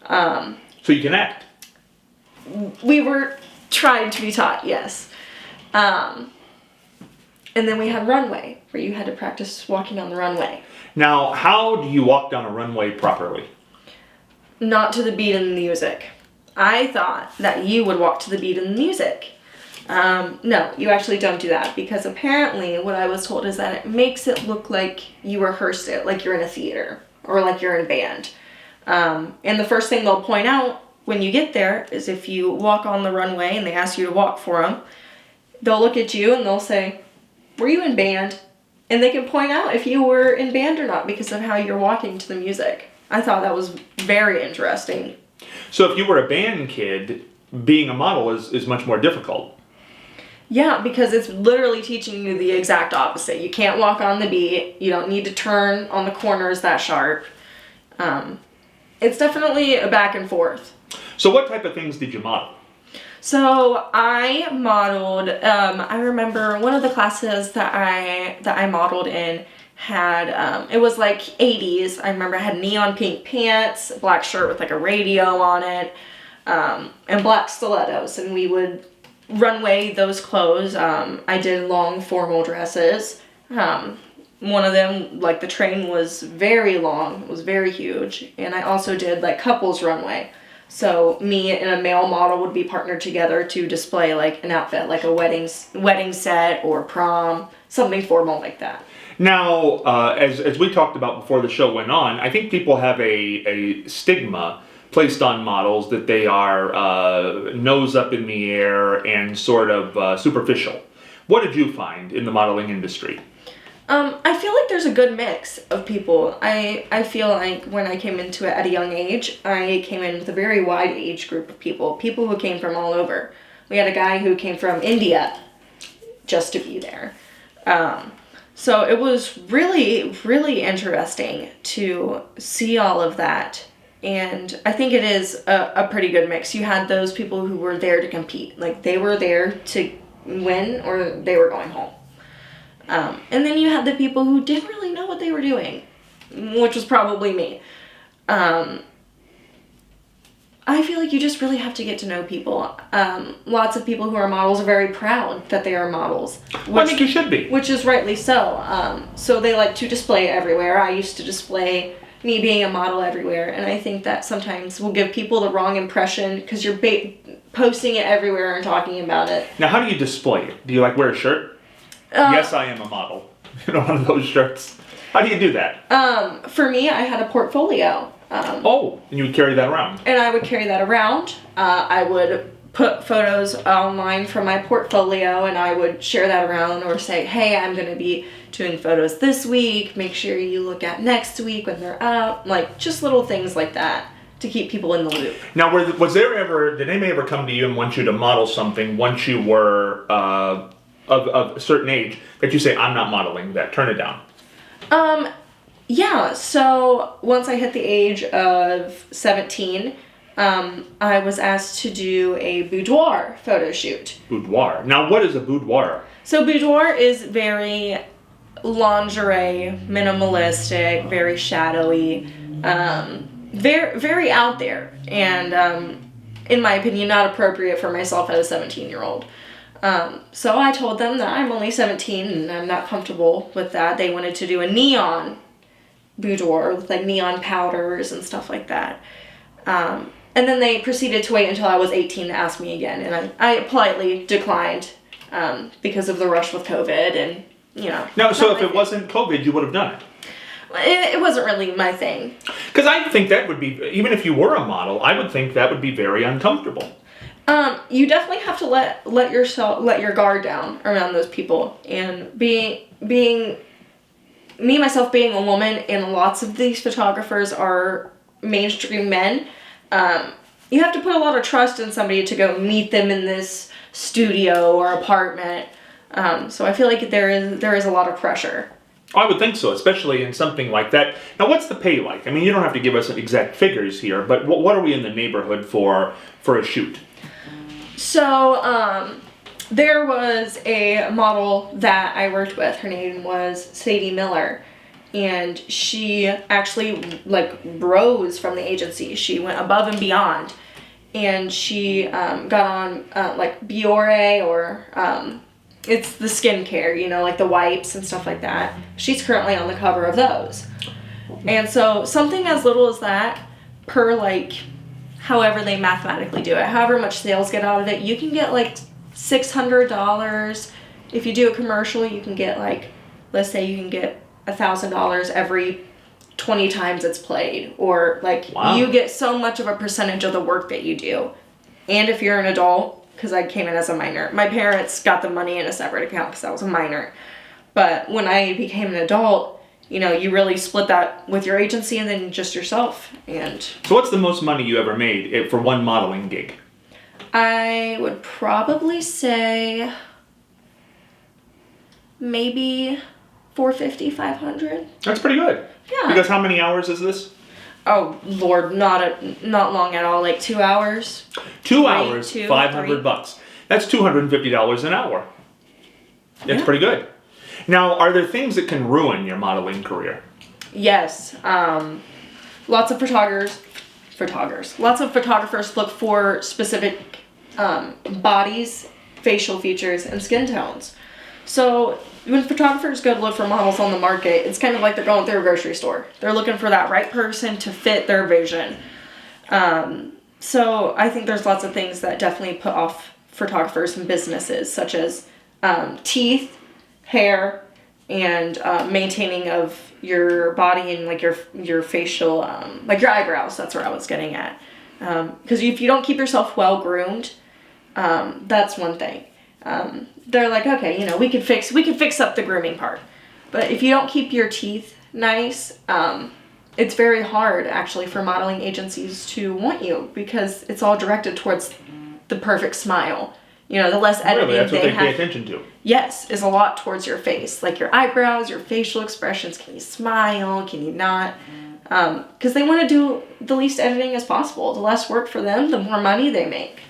[SPEAKER 1] So you can act?
[SPEAKER 2] We were trying to be taught, yes. And then we had runway, where you had to practice walking on the runway.
[SPEAKER 1] Now, how do you walk down a runway properly?
[SPEAKER 2] Not to the beat of the music. I thought that you would walk to the beat of the music. No, you actually don't do that, because apparently what I was told is that it makes it look like you rehearsed it, like you're in a theater, or like you're in a band. And the first thing they'll point out when you get there is if you walk on the runway and they ask you to walk for them, they'll look at you and they'll say, "Were you in band?" And they can point out if you were in band or not because of how you're walking to the music. I thought that was very interesting.
[SPEAKER 1] So if you were a band kid, being a model is much more difficult.
[SPEAKER 2] Yeah, because it's literally teaching you the exact opposite. You can't walk on the beat. You don't need to turn on the corners that sharp. It's definitely a back and forth.
[SPEAKER 1] So what type of things did you model?
[SPEAKER 2] So I modeled, I remember one of the classes that I modeled in had, it was like 80s. I remember I had neon pink pants, black shirt with like a radio on it, and black stilettos. And we would runway those clothes. I did long formal dresses. One of them, like the train was very long, it was very huge. And I also did like couples runway. So me and a male model would be partnered together to display like an outfit, like a wedding set or prom, something formal like that.
[SPEAKER 1] Now, as we talked about before the show went on, I think people have a stigma placed on models that they are nose up in the air and sort of superficial. What did you find in the modeling industry?
[SPEAKER 2] I feel like there's a good mix of people. I feel like when I came into it at a young age, I came in with a very wide age group of people who came from all over. We had a guy who came from India just to be there. So it was really, really interesting to see all of that. And I think it is a pretty good mix. You had those people who were there to compete. Like, they were there to win or they were going home. And then you had the people who didn't really know what they were doing, which was probably me. I feel like you just really have to get to know people. Lots of people who are models are very proud that they are models.
[SPEAKER 1] Well, I think you should be.
[SPEAKER 2] Which is rightly so. So they like to display it everywhere. I used to display me being a model everywhere, and I think that sometimes will give people the wrong impression because you're posting it everywhere and talking about it.
[SPEAKER 1] Now, how do you display it? Do you like wear a shirt? Yes, I am a model. You know, one of those shirts. How do you do that?
[SPEAKER 2] For me, I had a portfolio.
[SPEAKER 1] And you would carry that around?
[SPEAKER 2] And I would carry that around. I would put photos online from my portfolio, and I would share that around or say, hey, I'm going to be doing photos this week. Make sure you look at next week when they're up. Like, just little things like that to keep people in the loop.
[SPEAKER 1] Now, did anybody ever come to you and want you to model something once you were of a certain age that you say, I'm not modeling that, turn it down?
[SPEAKER 2] Yeah, so once I hit the age of 17, I was asked to do a boudoir photo shoot.
[SPEAKER 1] Boudoir. Now, what is a boudoir?
[SPEAKER 2] So boudoir is very lingerie, minimalistic, very shadowy, very, very out there, and in my opinion, not appropriate for myself as a 17-year-old. So I told them that I'm only 17 and I'm not comfortable with that. They wanted to do a neon boudoir with like neon powders and stuff like that. And then they proceeded to wait until I was 18 to ask me again, and I politely declined because of the rush with COVID and, you know.
[SPEAKER 1] No, so if it wasn't COVID, you would have done it.
[SPEAKER 2] It wasn't really my thing.
[SPEAKER 1] Because I think that would be, even if you were a model, I would think that would be very uncomfortable.
[SPEAKER 2] You definitely have to let your guard down around those people, and being myself being a woman, and lots of these photographers are mainstream men. You have to put a lot of trust in somebody to go meet them in this studio or apartment. So I feel like there is a lot of pressure.
[SPEAKER 1] I would think so, especially in something like that. Now, what's the pay like? I mean, you don't have to give us exact figures here, but what are we in the neighborhood for a shoot?
[SPEAKER 2] So, there was a model that I worked with. Her name was Sadie Miller, and she actually, like, rose from the agency. She went above and beyond, and she got on, like, Biore, or it's the skincare, you know, like the wipes and stuff like that. She's currently on the cover of those. And so something as little as that, per, like, however they mathematically do it, however much sales get out of it, you can get like $600. If you do a commercial, you can get like, let's say you can get $1,000 every 20 times it's played, or like, wow. You get so much of a percentage of the work that you do. And if you're an adult, because I came in as a minor, my parents got the money in a separate account because I was a minor. But when I became an adult, you know, you really split that with your agency and then just yourself. And
[SPEAKER 1] so what's the most money you ever made for one modeling gig?
[SPEAKER 2] I would probably say maybe $450, $500.
[SPEAKER 1] That's pretty good.
[SPEAKER 2] Yeah.
[SPEAKER 1] Because how many hours is this?
[SPEAKER 2] Oh Lord, not long at all. Like 2 hours.
[SPEAKER 1] 2 hours, $500. That's $250 an hour. That's pretty good. Now, are there things that can ruin your modeling career?
[SPEAKER 2] Yes. Lots of photographers look for specific bodies, facial features, and skin tones. So when photographers go to look for models on the market, it's kind of like they're going through a grocery store. They're looking for that right person to fit their vision. So I think there's lots of things that definitely put off photographers and businesses, such as teeth, hair, and maintaining of your body and like your facial, like your eyebrows. That's where I was getting at. Because if you don't keep yourself well groomed, that's one thing. They're like, okay, you know, we could fix up the grooming part, but if you don't keep your teeth nice, it's very hard actually for modeling agencies to want you, because it's all directed towards the perfect smile. You know, the less editing
[SPEAKER 1] really, that's what they
[SPEAKER 2] have,
[SPEAKER 1] pay attention to.
[SPEAKER 2] Yes, is a lot towards your face, like your eyebrows, your facial expressions. Can you smile? Can you not? Because they want to do the least editing as possible. The less work for them, the more money they make.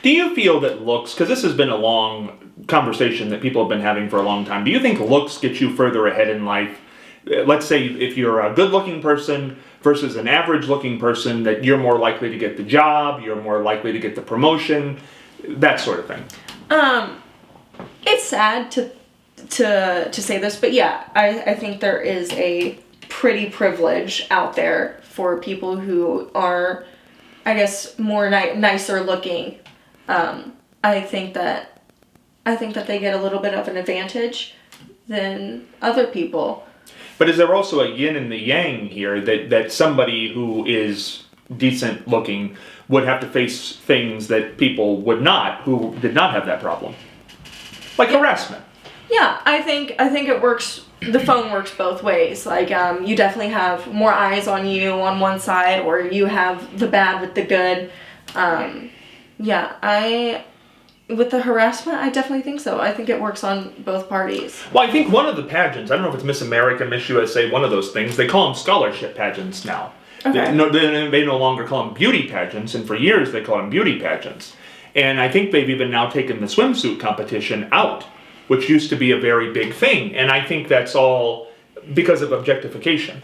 [SPEAKER 1] Do you feel that looks, because this has been a long conversation that people have been having for a long time, do you think looks get you further ahead in life let's say if you're a good-looking person versus an average-looking person, that you're more likely to get the job, you're more likely to get the promotion, that sort of thing.
[SPEAKER 2] It's sad to say this, but yeah, I think there is a pretty privilege out there for people who are, I guess, more nicer looking. I think that they get a little bit of an advantage than other people.
[SPEAKER 1] But is there also a yin and the yang here that somebody who is decent looking would have to face things that people would not, who did not have that problem? Like harassment.
[SPEAKER 2] Yeah, I think it works. The phone works both ways. Like, you definitely have more eyes on you on one side, or you have the bad with the good. With the harassment, I definitely think so. I think it works on both parties.
[SPEAKER 1] Well, I think one of the pageants, I don't know if it's Miss America, Miss USA, one of those things, they call them scholarship pageants now.
[SPEAKER 2] Okay.
[SPEAKER 1] They no longer call them beauty pageants, and for years they call them beauty pageants. And I think they've even now taken the swimsuit competition out, which used to be a very big thing. And I think that's all because of objectification.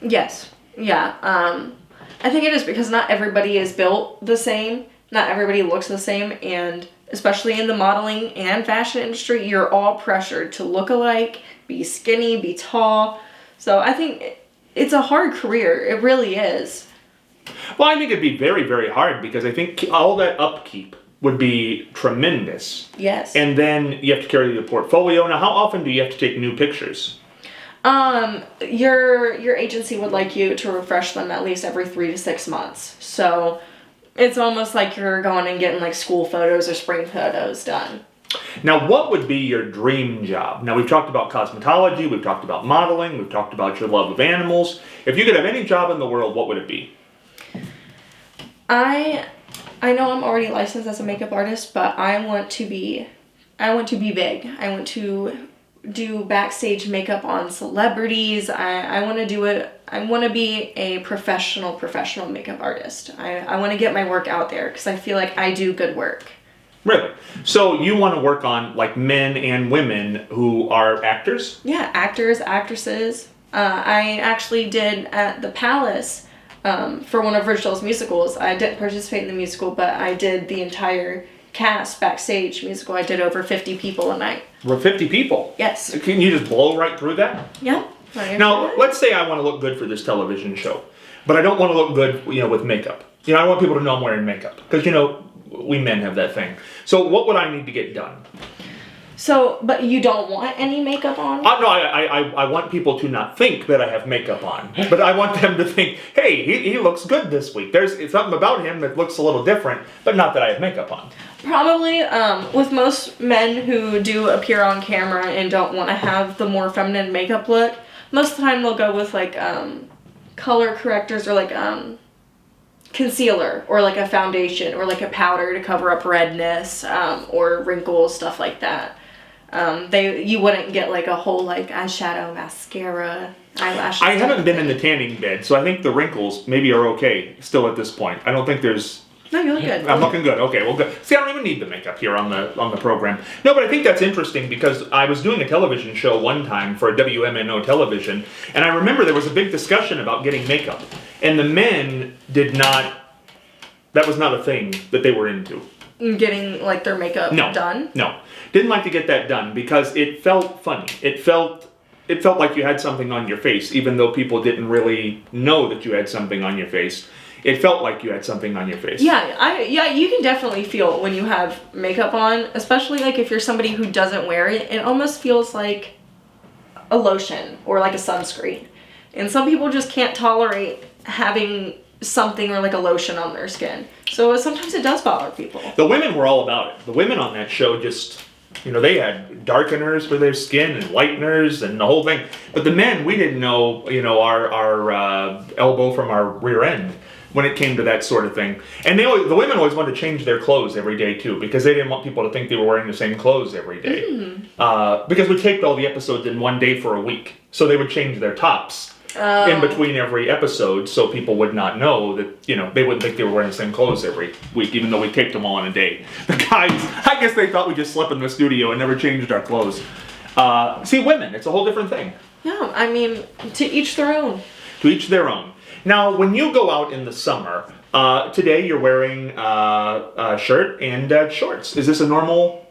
[SPEAKER 2] Yes. Yeah. I think it is because not everybody is built the same. Not everybody looks the same. And especially in the modeling and fashion industry, you're all pressured to look alike, be skinny, be tall. So I think it's a hard career. It really is.
[SPEAKER 1] Well, I think it'd be very, very hard because I think all that upkeep would be tremendous.
[SPEAKER 2] Yes.
[SPEAKER 1] And then you have to carry the portfolio. Now, how often do you have to take new pictures?
[SPEAKER 2] Your agency would like you to refresh them at least every 3 to 6 months. So it's almost like you're going and getting like school photos or spring photos done.
[SPEAKER 1] Now, what would be your dream job? Now, we've talked about cosmetology, we've talked about modeling, we've talked about your love of animals. If you could have any job in the world, what would it be?
[SPEAKER 2] I know I'm already licensed as a makeup artist, but I want to be big. I want to do backstage makeup on celebrities. I want to do it. I want to be a professional makeup artist. I want to get my work out there because I feel like I do good work.
[SPEAKER 1] Really? So you want to work on like men and women who are actors?
[SPEAKER 2] Yeah, actors, actresses. I actually did at the Palace for one of Virgil's musicals. I didn't participate in the musical, but I did the entire cast backstage musical. I did over 50 people a night.
[SPEAKER 1] Over 50 people?
[SPEAKER 2] Yes.
[SPEAKER 1] Can you just blow right through that?
[SPEAKER 2] Yeah.
[SPEAKER 1] Now, let's say I want to look good for this television show, but I don't want to look good, with makeup. I want people to know I'm wearing makeup because, we men have that thing. So what would I need to get done?
[SPEAKER 2] So, but you don't want any makeup on?
[SPEAKER 1] No, I want people to not think that I have makeup on, but I want them to think, hey, he looks good this week. There's something about him that looks a little different, but not that I have makeup on.
[SPEAKER 2] Probably, with most men who do appear on camera and don't want to have the more feminine makeup look, most of the time they'll go with like color correctors or like concealer or like a foundation or like a powder to cover up redness or wrinkles, stuff like that. You wouldn't get like a whole like eyeshadow, mascara, eyelashes.
[SPEAKER 1] I haven't been in the tanning bed, so I think the wrinkles maybe are okay still at this point. I don't think there's...
[SPEAKER 2] No, you look good.
[SPEAKER 1] I'm looking good. Okay, well, good. See, I don't even need the makeup here on the program. No, but I think that's interesting because I was doing a television show one time for WMNO television, and I remember there was a big discussion about getting makeup, and the men did not. That was not a thing that they were into.
[SPEAKER 2] Getting like their makeup done?
[SPEAKER 1] No, didn't like to get that done because it felt funny. It felt like you had something on your face, even though people didn't really know that you had something on your face. It felt like you had something on your face.
[SPEAKER 2] Yeah, you can definitely feel when you have makeup on, especially like if you're somebody who doesn't wear it. It almost feels like a lotion or like a sunscreen. And some people just can't tolerate having something or like a lotion on their skin. So sometimes it does bother people.
[SPEAKER 1] The women were all about it. The women on that show just, they had darkeners for their skin and lighteners and the whole thing. But the men, we didn't know, our elbow from our rear end when it came to that sort of thing. And the women always wanted to change their clothes every day too because they didn't want people to think they were wearing the same clothes every day. Because we taped all the episodes in one day for a week. So they would change their tops in between every episode so people would not know that, they wouldn't think they were wearing the same clothes every week, even though we taped them all in a day. The guys, I guess they thought we just slept in the studio and never changed our clothes. See, women, it's a whole different thing.
[SPEAKER 2] Yeah, I mean, to each their own.
[SPEAKER 1] To each their own. Now, when you go out in the summer, today you're wearing a shirt and shorts. Is this a normal?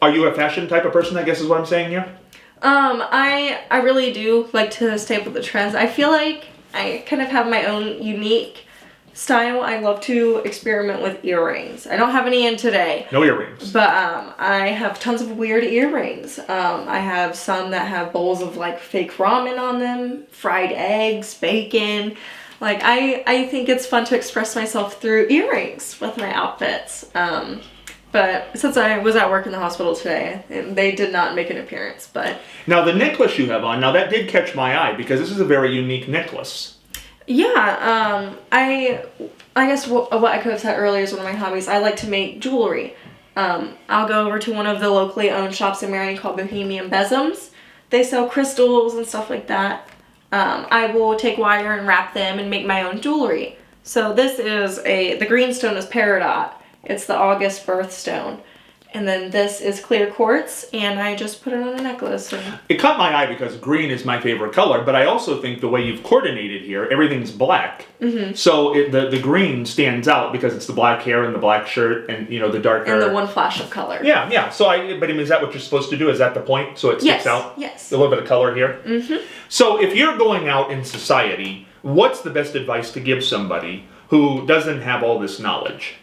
[SPEAKER 1] Are you a fashion type of person, I guess is what I'm saying here?
[SPEAKER 2] I really do like to stay up with the trends. I feel like I kind of have my own unique style. I love to experiment with earrings. I don't have any in today.
[SPEAKER 1] No earrings.
[SPEAKER 2] But I have tons of weird earrings. I have some that have bowls of like fake ramen on them, fried eggs, bacon. Like I think it's fun to express myself through earrings with my outfits. But since I was at work in the hospital today, they did not make an appearance. But
[SPEAKER 1] now the necklace you have on, now that did catch my eye because this is a very unique necklace.
[SPEAKER 2] yeah, I guess what I could have said earlier is one of my hobbies. I like to make jewelry. I'll go over to one of the locally owned shops in Marion called Bohemian Besoms. They sell crystals and stuff like that. I will take wire and wrap them and make my own jewelry. So this is the green stone is peridot. It's the August birthstone. And then this is clear quartz, and I just put it on a necklace.
[SPEAKER 1] It caught my eye because green is my favorite color, but I also think the way you've coordinated here, everything's black. Mm-hmm. So the green stands out because it's the black hair and the black shirt and, the dark hair.
[SPEAKER 2] And the one flash of color.
[SPEAKER 1] Yeah. So is that what you're supposed to do? Is that the point? So it sticks out?
[SPEAKER 2] Yes.
[SPEAKER 1] A little bit of color here?
[SPEAKER 2] Mm-hmm.
[SPEAKER 1] So if you're going out in society, what's the best advice to give somebody who doesn't have all this knowledge?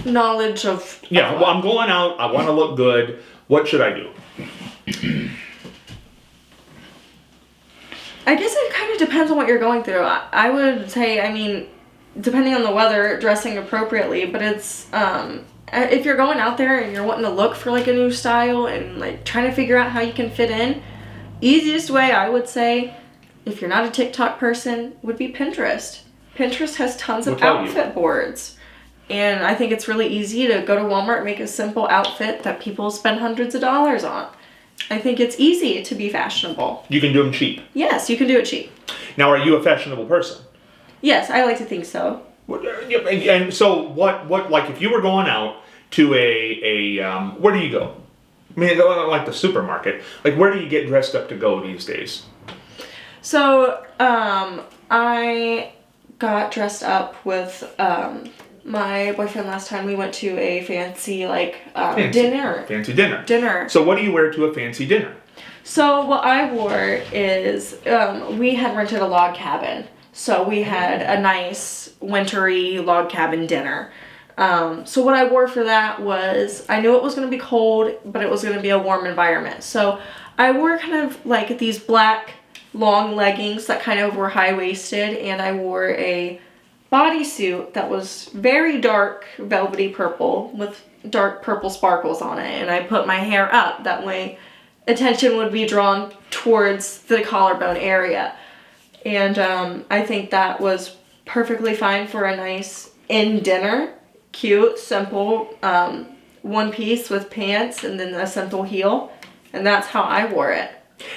[SPEAKER 2] Knowledge of...
[SPEAKER 1] Yeah, well, I'm going out, I want to look good. What should I do?
[SPEAKER 2] I guess it kind of depends on what you're going through. I would say, depending on the weather, dressing appropriately, but it's... if you're going out there and you're wanting to look for, like, a new style and, like, trying to figure out how you can fit in, easiest way, I would say, if you're not a TikTok person, would be Pinterest. Pinterest has tons of outfit boards. And I think it's really easy to go to Walmart and make a simple outfit that people spend hundreds of dollars on. I think it's easy to be fashionable.
[SPEAKER 1] You can do them cheap.
[SPEAKER 2] Yes, you can do it cheap.
[SPEAKER 1] Now, are you a fashionable person?
[SPEAKER 2] Yes, I like to think so.
[SPEAKER 1] And so, what like, if you were going out to where do you go? Like the supermarket. Like, where do you get dressed up to go these days?
[SPEAKER 2] So, I got dressed up with, my boyfriend last time. We went to a fancy dinner.
[SPEAKER 1] Fancy dinner. So what do you wear to a fancy dinner?
[SPEAKER 2] So what I wore is, we had rented a log cabin. So we had a nice wintry log cabin dinner. So what I wore for that was, I knew it was going to be cold, but it was going to be a warm environment. So I wore kind of like these black long leggings that kind of were high-waisted, and I wore a bodysuit that was very dark velvety purple with dark purple sparkles on it, and I put my hair up. That way attention would be drawn towards the collarbone area, and I think that was perfectly fine for a nice dinner, cute, simple one piece with pants and then a simple heel, and that's how I wore it.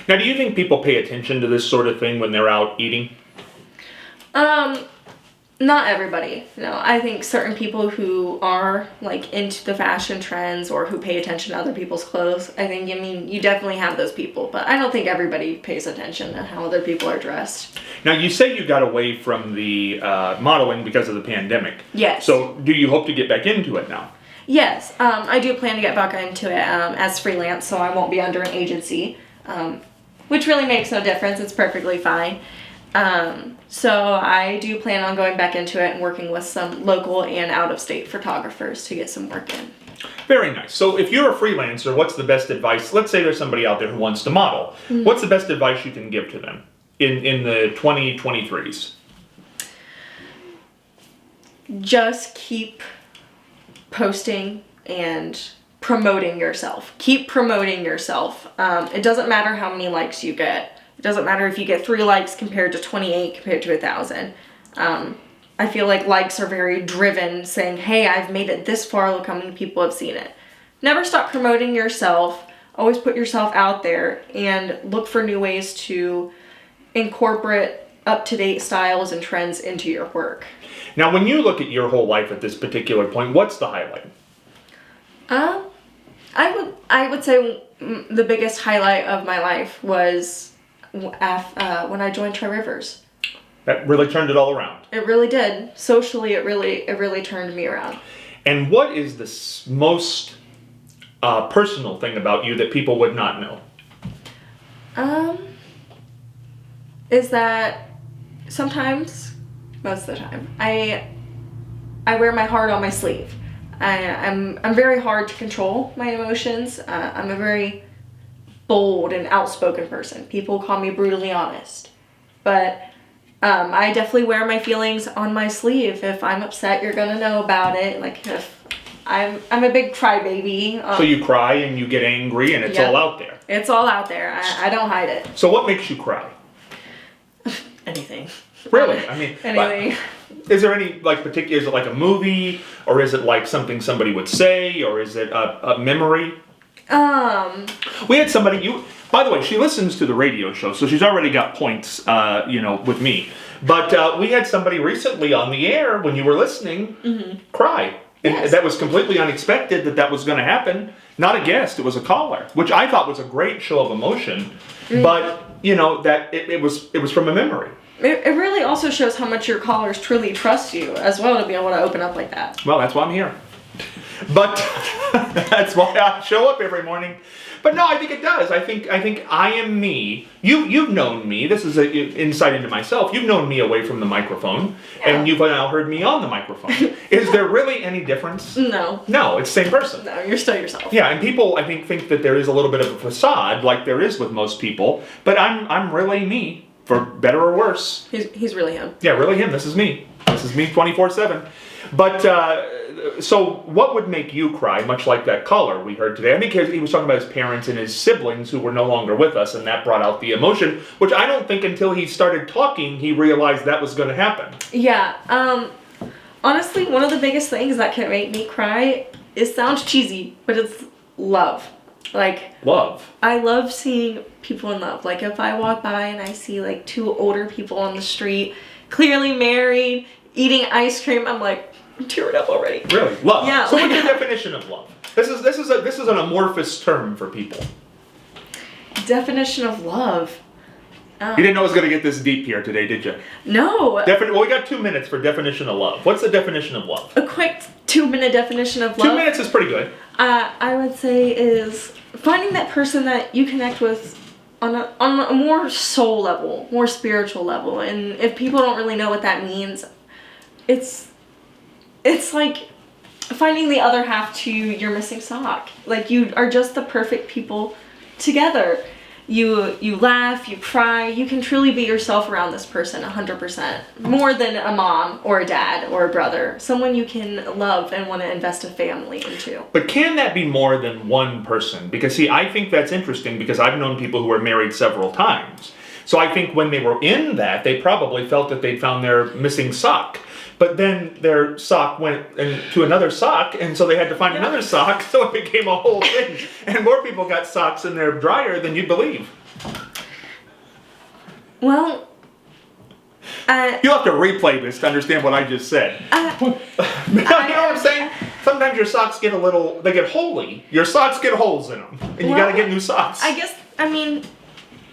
[SPEAKER 1] Now, do you think people pay attention to this sort of thing when they're out eating?
[SPEAKER 2] Not everybody. No, I think certain people who are like into the fashion trends or who pay attention to other people's clothes, you definitely have those people, but I don't think everybody pays attention to how other people are dressed.
[SPEAKER 1] Now, you say you got away from the modeling because of the pandemic.
[SPEAKER 2] Yes.
[SPEAKER 1] So, do you hope to get back into it now?
[SPEAKER 2] Yes, I do plan to get back into it as freelance, so I won't be under an agency, which really makes no difference. It's perfectly fine. So I do plan on going back into it and working with some local and out-of-state photographers to get some work in.
[SPEAKER 1] Very nice. So if you're a freelancer, what's the best advice? Let's say there's somebody out there who wants to model. Mm-hmm. What's the best advice you can give to them in the 2023s?
[SPEAKER 2] Just keep posting and promoting yourself. Keep promoting yourself. It doesn't matter how many likes you get. It doesn't matter if you get 3 likes compared to 28 compared to 1,000. I feel like likes are very driven, saying, hey, I've made it this far, look how many people have seen it. Never stop promoting yourself. Always put yourself out there and look for new ways to incorporate up-to-date styles and trends into your work.
[SPEAKER 1] Now, when you look at your whole life at this particular point, what's the highlight?
[SPEAKER 2] I would say the biggest highlight of my life was when I joined Tri Rivers.
[SPEAKER 1] That really turned it all around.
[SPEAKER 2] It really did. Socially, it really turned me around.
[SPEAKER 1] And what is the most personal thing about you that people would not know?
[SPEAKER 2] Is that sometimes, most of the time, I wear my heart on my sleeve. I'm very hard to control my emotions. I'm a very bold and outspoken person. People call me brutally honest. But I definitely wear my feelings on my sleeve. If I'm upset, you're gonna know about it. Like if I'm a big crybaby.
[SPEAKER 1] So you cry and you get angry and it's all out there.
[SPEAKER 2] It's all out there. I don't hide it.
[SPEAKER 1] So what makes you cry?
[SPEAKER 2] Anything.
[SPEAKER 1] Really? I mean,
[SPEAKER 2] anything.
[SPEAKER 1] Is there any particular? Is it like a movie, or is it like something somebody would say, or is it a memory? We had somebody. By the way, she listens to the radio show, so she's already got points. With me. But we had somebody recently on the air when you were listening cry.
[SPEAKER 2] Yes.
[SPEAKER 1] And that was completely unexpected that was going to happen. Not a guest, it was a caller, which I thought was a great show of emotion. But that it was from a memory.
[SPEAKER 2] It really also shows how much your callers truly trust you as well to be able to open up like that.
[SPEAKER 1] Well, that's why I'm here. But that's why I show up every morning. But no, I think it does. I think I am me. You've known me. This is an insight into myself. You've known me away from the microphone, and you've now heard me on the microphone. Is there really any difference?
[SPEAKER 2] No.
[SPEAKER 1] No, it's the same person.
[SPEAKER 2] No, you're still yourself.
[SPEAKER 1] Yeah, and people I think that there is a little bit of a facade, like there is with most people. But I'm really me, for better or worse.
[SPEAKER 2] He's really him.
[SPEAKER 1] Yeah, really him. This is me. This is me 24/7. But so what would make you cry, much like that caller we heard today? I think he was talking about his parents and his siblings who were no longer with us, and that brought out the emotion, which I don't think until he started talking he realized that was going to happen.
[SPEAKER 2] Yeah. Honestly, one of the biggest things that can make me cry, it sounds cheesy, but it's love.
[SPEAKER 1] Love.
[SPEAKER 2] I love seeing people in love. Like if I walk by and I see like two older people on the street, clearly married, eating ice cream, I'm like, I'm tearing up already.
[SPEAKER 1] Really? Love.
[SPEAKER 2] Yeah.
[SPEAKER 1] So what's your definition of love? This is an amorphous term for people.
[SPEAKER 2] Definition of love.
[SPEAKER 1] You didn't know it was going to get this deep here today, did you?
[SPEAKER 2] No.
[SPEAKER 1] Well, we got 2 minutes for definition of love. What's the definition of love?
[SPEAKER 2] A quick 2-minute definition of love.
[SPEAKER 1] 2 minutes is pretty good.
[SPEAKER 2] I would say is finding that person that you connect with on a more soul level, more spiritual level. And if people don't really know what that means, it's like finding the other half to your missing sock. Like you are just the perfect people together. You laugh, you cry, you can truly be yourself around this person 100%. More than a mom or a dad or a brother. Someone you can love and want to invest a family into.
[SPEAKER 1] But can that be more than one person? Because see, I think that's interesting because I've known people who were married several times. So I think when they were in that, they probably felt that they'd found their missing sock. But then their sock went to another sock, and so they had to find another sock, so it became a whole thing. And more people got socks in their dryer than you'd believe.
[SPEAKER 2] Well,
[SPEAKER 1] you'll have to replay this to understand what I just said. You know what I'm saying? Sometimes your socks get they get holy. Your socks get holes in them, and you gotta get new socks.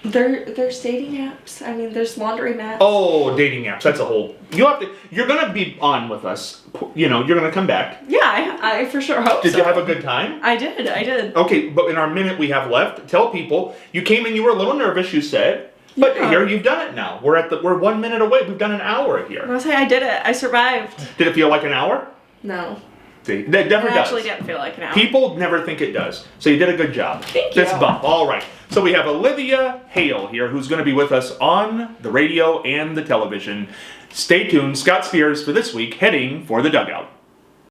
[SPEAKER 2] There's dating apps. There's laundry mats.
[SPEAKER 1] Oh, dating apps. That's a whole... You're going to be on with us. You're going to come back.
[SPEAKER 2] Yeah, I for sure hope so.
[SPEAKER 1] Did you have a good time?
[SPEAKER 2] I did.
[SPEAKER 1] Okay, but in our minute we have left, tell people, you came in, you were a little nervous, you said, but here you've done it now. We're 1 minute away. We've done an hour here.
[SPEAKER 2] I'll say I did it. I survived.
[SPEAKER 1] Did it feel like an hour?
[SPEAKER 2] No.
[SPEAKER 1] See, that never does.
[SPEAKER 2] It actually didn't feel like an hour.
[SPEAKER 1] People never think it does. So you did a good job.
[SPEAKER 2] Thank you.
[SPEAKER 1] Fist bump. All right. So we have Olivia Hale here, who's going to be with us on the radio and the television. Stay tuned. Scott Spears for this week, heading for the dugout.